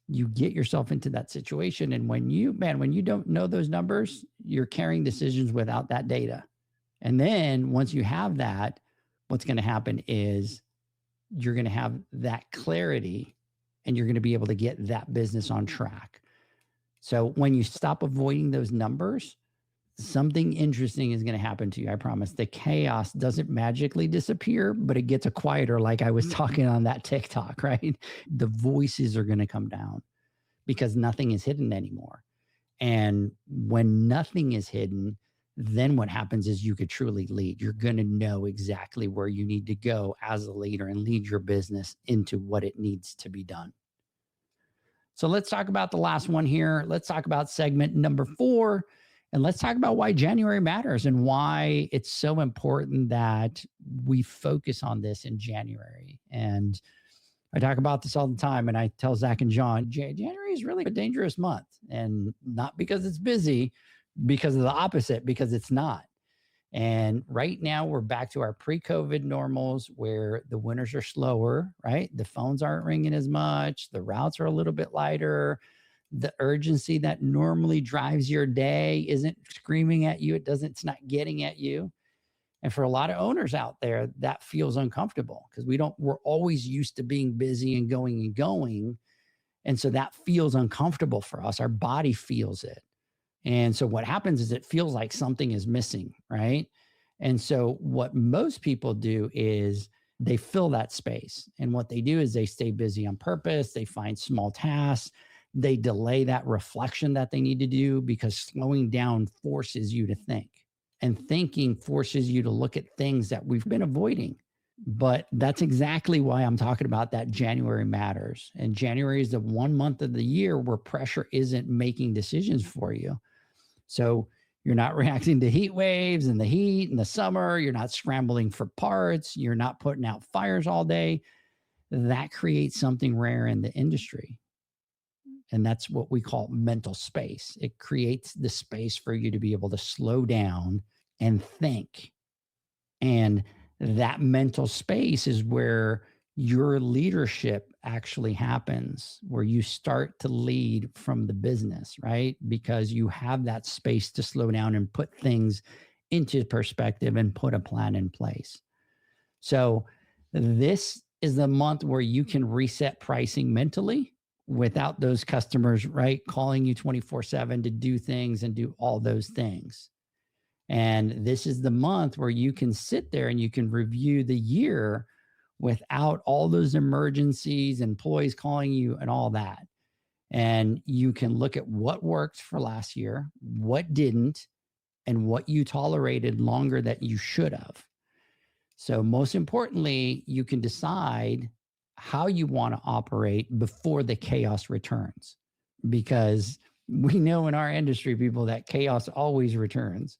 B: you get yourself into that situation. And when you don't know those numbers, you're carrying decisions without that data. And then once you have that, what's going to happen is you're going to have that clarity and you're going to be able to get that business on track. So when you stop avoiding those numbers, something interesting is going to happen to you. I promise. The chaos doesn't magically disappear, but it gets quieter, like I was talking on that TikTok, right? The voices are going to come down because nothing is hidden anymore. And when nothing is hidden, then what happens is you could truly lead. You're going to know exactly where you need to go as a leader and lead your business into what it needs to be done. So let's talk about the last one here. Let's talk about segment number 4. And let's talk about why January matters and why it's so important that we focus on this in January. And I talk about this all the time. And I tell Zach and John, January is really a dangerous month. And not because it's busy, because of the opposite, because it's not. And right now we're back to our pre-COVID normals where the winters are slower, right? The phones aren't ringing as much. The routes are a little bit lighter. The urgency that normally drives your day isn't screaming at you. It's not getting at you. And for a lot of owners out there, that feels uncomfortable because we're always used to being busy and going. And so that feels uncomfortable for us. Our body feels it. And so what happens is it feels like something is missing, right? And so what most people do is they fill that space. And what they do is they stay busy on purpose. They find small tasks. They delay that reflection that they need to do because slowing down forces you to think. And thinking forces you to look at things that we've been avoiding. But that's exactly why I'm talking about that January matters. And January is the one month of the year where pressure isn't making decisions for you. So you're not reacting to heat waves and the heat and the summer. You're not scrambling for parts. You're not putting out fires all day. That creates something rare in the industry. And that's what we call mental space. It creates the space for you to be able to slow down and think. And that mental space is where your leadership actually happens, where you start to lead from the business, right? Because you have that space to slow down and put things into perspective and put a plan in place. So this is the month where you can reset pricing mentally without those customers, right, calling you 24/7 to do things and do all those things. And this is the month where you can sit there and you can review the year without all those emergencies, employees calling you and all that. And you can look at what worked for last year, what didn't, and what you tolerated longer that you should have. So most importantly, you can decide how you want to operate before the chaos returns, because we know in our industry, people, that chaos always returns.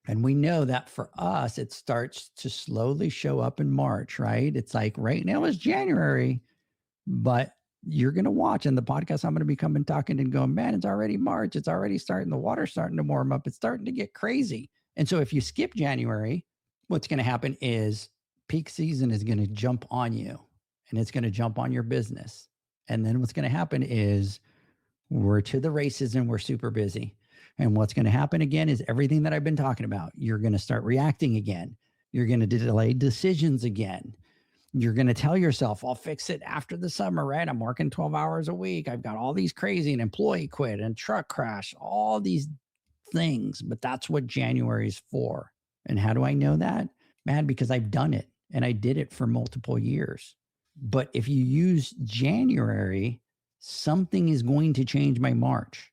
B: And we know that for us, it starts to slowly show up in March, right? It's like right now is January, but you're going to watch in the podcast. I'm going to be coming talking and going, man, it's already March. It's already starting. The water's starting to warm up. It's starting to get crazy. And so if you skip January, what's going to happen is peak season is going to jump on you and it's going to jump on your business. And then what's going to happen is we're to the races and we're super busy. And what's going to happen again is everything that I've been talking about. You're going to start reacting again. You're going to delay decisions again. You're going to tell yourself, I'll fix it after the summer, right? I'm working 12 hours a week. I've got all these crazy, an employee quit and truck crash, all these things. But that's what January is for. And how do I know that? Man, because I've done it and I did it for multiple years. But if you use January, something is going to change by March.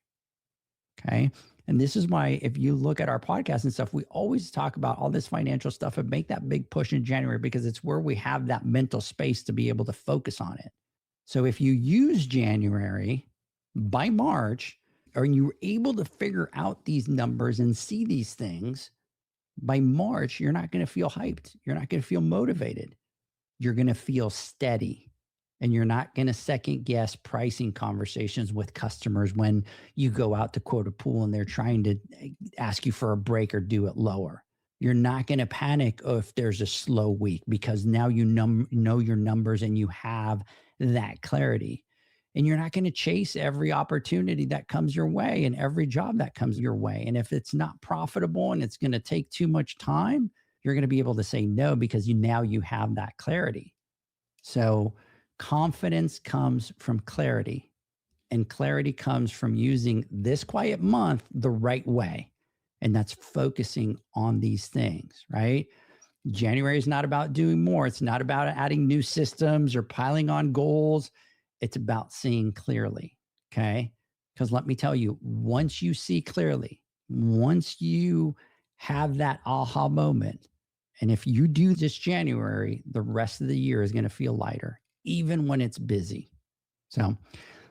B: Okay. And this is why, if you look at our podcast and stuff, we always talk about all this financial stuff and make that big push in January, because it's where we have that mental space to be able to focus on it. So if you use January, by March, or you're able to figure out these numbers and see these things, by March, you're not going to feel hyped. You're not going to feel motivated. You're going to feel steady. And you're not going to second guess pricing conversations with customers when you go out to quote a pool and they're trying to ask you for a break or do it lower. You're not going to panic if there's a slow week, because now you know your numbers and you have that clarity. And you're not going to chase every opportunity that comes your way and every job that comes your way. And if it's not profitable and it's going to take too much time, you're going to be able to say no, because now you have that clarity. So confidence comes from clarity, and clarity comes from using this quiet month the right way. And that's focusing on these things, right? January is not about doing more. It's not about adding new systems or piling on goals. It's about seeing clearly, okay? Because let me tell you, once you see clearly, once you have that aha moment, and if you do this January, the rest of the year is going to feel lighter, even when it's busy. So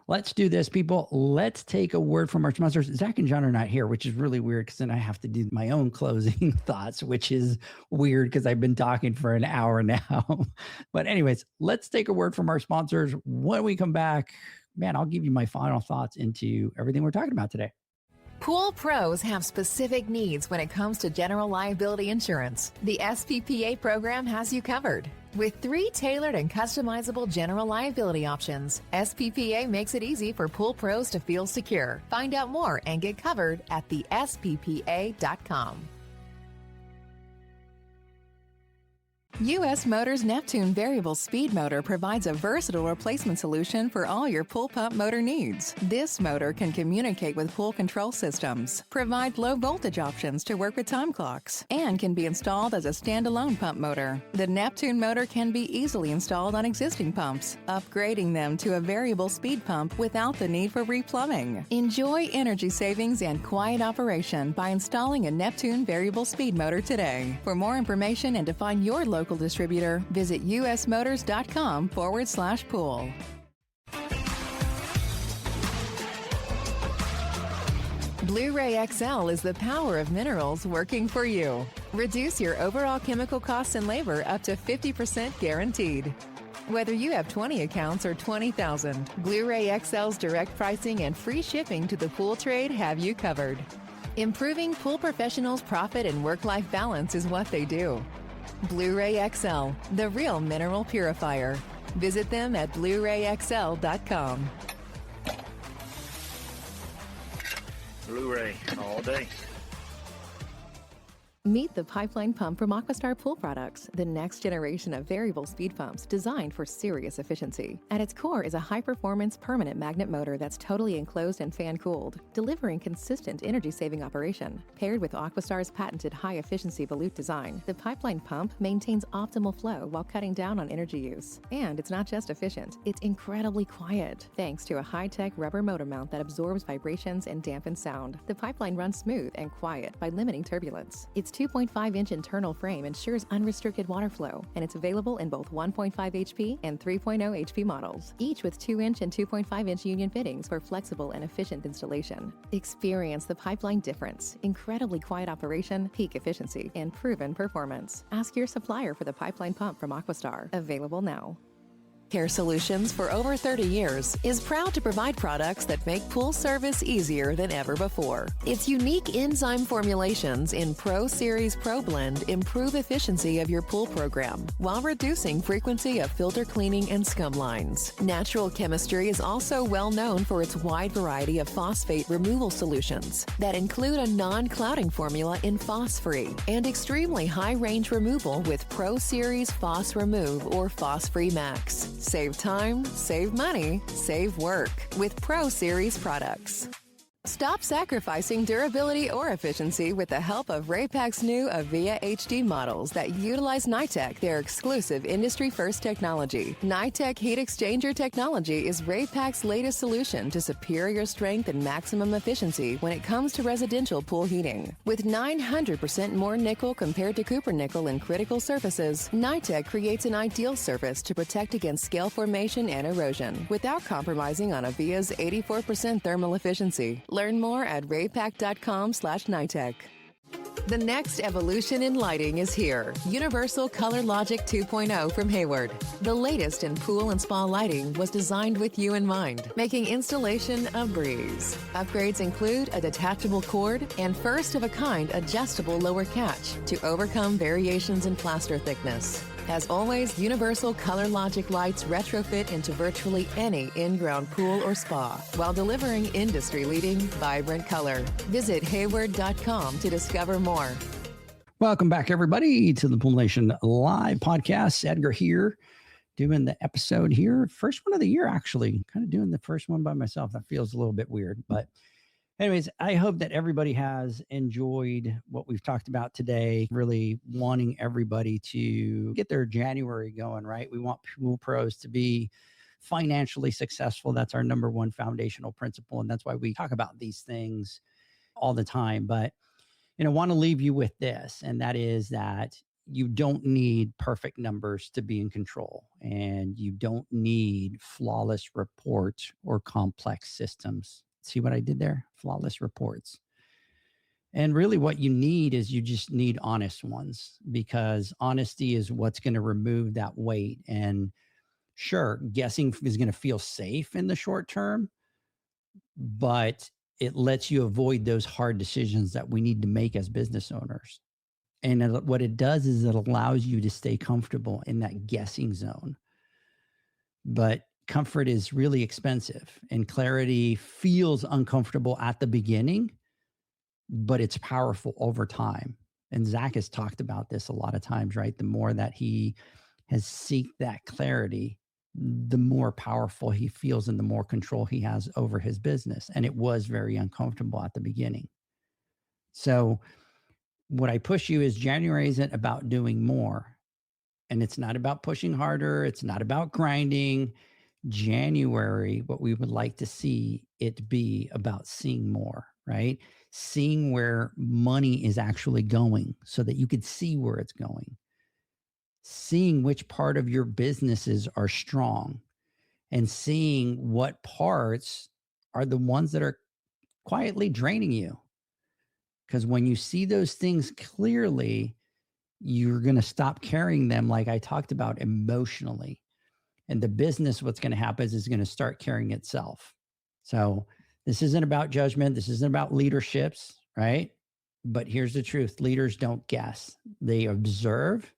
B: let's do this, people. Let's take a word from our sponsors. Zach and John are not here, which is really weird, because then I have to do my own closing thoughts, which is weird because I've been talking for an hour now. But anyways, let's take a word from our sponsors. When we come back, man, I'll give you my final thoughts into everything we're talking about today.
A: Pool pros have specific needs when it comes to general liability insurance. The SPPA program has you covered. With 3 tailored and customizable general liability options, SPPA makes it easy for pool pros to feel secure. Find out more and get covered at thesppa.com. U.S. Motors Neptune Variable Speed Motor provides a versatile replacement solution for all your pool pump motor needs. This motor can communicate with pool control systems, provide low voltage options to work with time clocks, and can be installed as a standalone pump motor. The Neptune motor can be easily installed on existing pumps, upgrading them to a variable speed pump without the need for replumbing. Enjoy energy savings and quiet operation by installing a Neptune Variable Speed Motor today. For more information and to find your local distributor, visit usmotors.com/pool. Blu-ray XL is the power of minerals working for you. Reduce your overall chemical costs and labor up to 50% guaranteed. Whether you have 20 accounts or 20,000, Blu-ray XL's direct pricing and free shipping to the pool trade have you covered. Improving pool professionals' profit and work-life balance is what they do. Blu-ray XL, the real mineral purifier. Visit them at BluRayXL.com.
C: Blu-ray all day.
A: Meet the Pipeline Pump from Aquastar Pool Products, the next generation of variable speed pumps designed for serious efficiency. At its core is a high-performance permanent magnet motor that's totally enclosed and fan-cooled, delivering consistent energy-saving operation. Paired with Aquastar's patented high-efficiency volute design, the Pipeline Pump maintains optimal flow while cutting down on energy use. And it's not just efficient, it's incredibly quiet. Thanks to a high-tech rubber motor mount that absorbs vibrations and dampens sound, the pipeline runs smooth and quiet by limiting turbulence. Its 2.5-inch internal frame ensures unrestricted water flow, and it's available in both 1.5 HP and 3.0 HP models, each with 2-inch and 2.5-inch union fittings for flexible and efficient installation. Experience the pipeline difference: incredibly quiet operation, peak efficiency, and proven performance. Ask your supplier for the Pipeline Pump from Aquastar. Available now. Care Solutions, for over 30 years, is proud to provide products that make pool service easier than ever before. Its unique enzyme formulations in Pro Series Pro Blend improve efficiency of your pool program while reducing frequency of filter cleaning and scum lines. Natural Chemistry is also well known for its wide variety of phosphate removal solutions that include a non-clouding formula in Phos-Free and extremely high-range removal with Pro Series Phos Remove or Phos-Free Max. Save time, save money, save work with Pro Series products. Stop sacrificing durability or efficiency with the help of Raypak's new Avia HD models that utilize NITEC, their exclusive industry-first technology. NITEC heat exchanger technology is Raypak's latest solution to superior strength and maximum efficiency when it comes to residential pool heating. With 900% more nickel compared to copper nickel in critical surfaces, NITEC creates an ideal surface to protect against scale formation and erosion without compromising on Avia's 84% thermal efficiency. Learn more at raypak.com/NITEC. The next evolution in lighting is here. Universal Color Logic 2.0 from Hayward. The latest in pool and spa lighting was designed with you in mind, making installation a breeze. Upgrades include a detachable cord and first-of-a-kind adjustable lower catch to overcome variations in plaster thickness. As always, Universal Color Logic lights retrofit into virtually any in-ground pool or spa while delivering industry-leading, vibrant color. Visit hayward.com to discover more.
B: Welcome back, everybody, to the Pool Nation Live podcast. Edgar here, doing the episode here. First one of the year, actually. Kind of doing the first one by myself. That feels a little bit weird. But anyways, I hope that everybody has enjoyed what we've talked about today. Really wanting everybody to get their January going, right? We want pool pros to be financially successful. That's our number one foundational principle. And that's why we talk about these things all the time. But want to leave you with this, and that is that you don't need perfect numbers to be in control, and you don't need flawless reports or complex systems. See what I did there? Flawless reports. And really what you need is you just need honest ones, because honesty is what's going to remove that weight. And sure, guessing is going to feel safe in the short term, but it lets you avoid those hard decisions that we need to make as business owners. And what it does is it allows you to stay comfortable in that guessing zone. But comfort is really expensive, and clarity feels uncomfortable at the beginning, but it's powerful over time. And Zach has talked about this a lot of times, right? The more that he has seeked that clarity, the more powerful he feels and the more control he has over his business. And it was very uncomfortable at the beginning. So what I push you is January isn't about doing more, and it's not about pushing harder. It's not about grinding. January, what we would like to see it be about seeing more, right? Seeing where money is actually going so that you could see where it's going. Seeing which part of your businesses are strong, and seeing what parts are the ones that are quietly draining you. Because when you see those things clearly, you're going to stop carrying them, like I talked about, emotionally. And the business, what's going to happen is going to start carrying itself. So this isn't about judgment. This isn't about leaderships, right? But here's the truth. Leaders don't guess. They observe,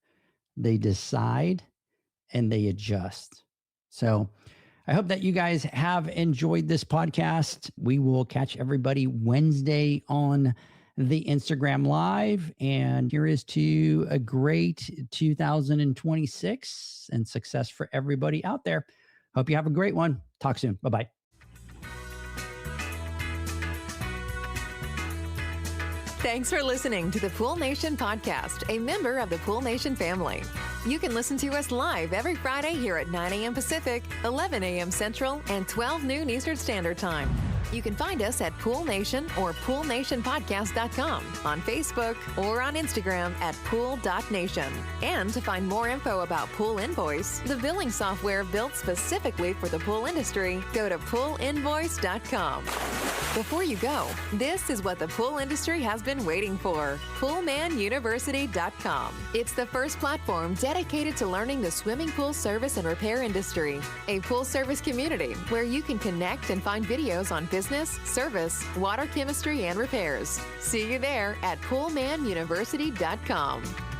B: they decide, and they adjust. So I hope that you guys have enjoyed this podcast. We will catch everybody Wednesday on the Instagram Live. And here is to a great 2026 and success for everybody out there. Hope you have a great one. Talk soon. Bye-bye.
A: Thanks for listening to the Pool Nation Podcast, a member of the Pool Nation family. You can listen to us live every Friday here at 9 a.m. Pacific, 11 a.m. Central, and 12 noon Eastern Standard Time. You can find us at Pool Nation or PoolNationPodcast.com, on Facebook, or on Instagram at Pool.Nation. And to find more info about Pool Invoice, the billing software built specifically for the pool industry, go to PoolInvoice.com. Before you go, this is what the pool industry has been waiting for. PoolManUniversity.com. It's the first platform dedicated to learning the swimming pool service and repair industry. A pool service community where you can connect and find videos on business, service, water chemistry, and repairs. See you there at PoolManUniversity.com.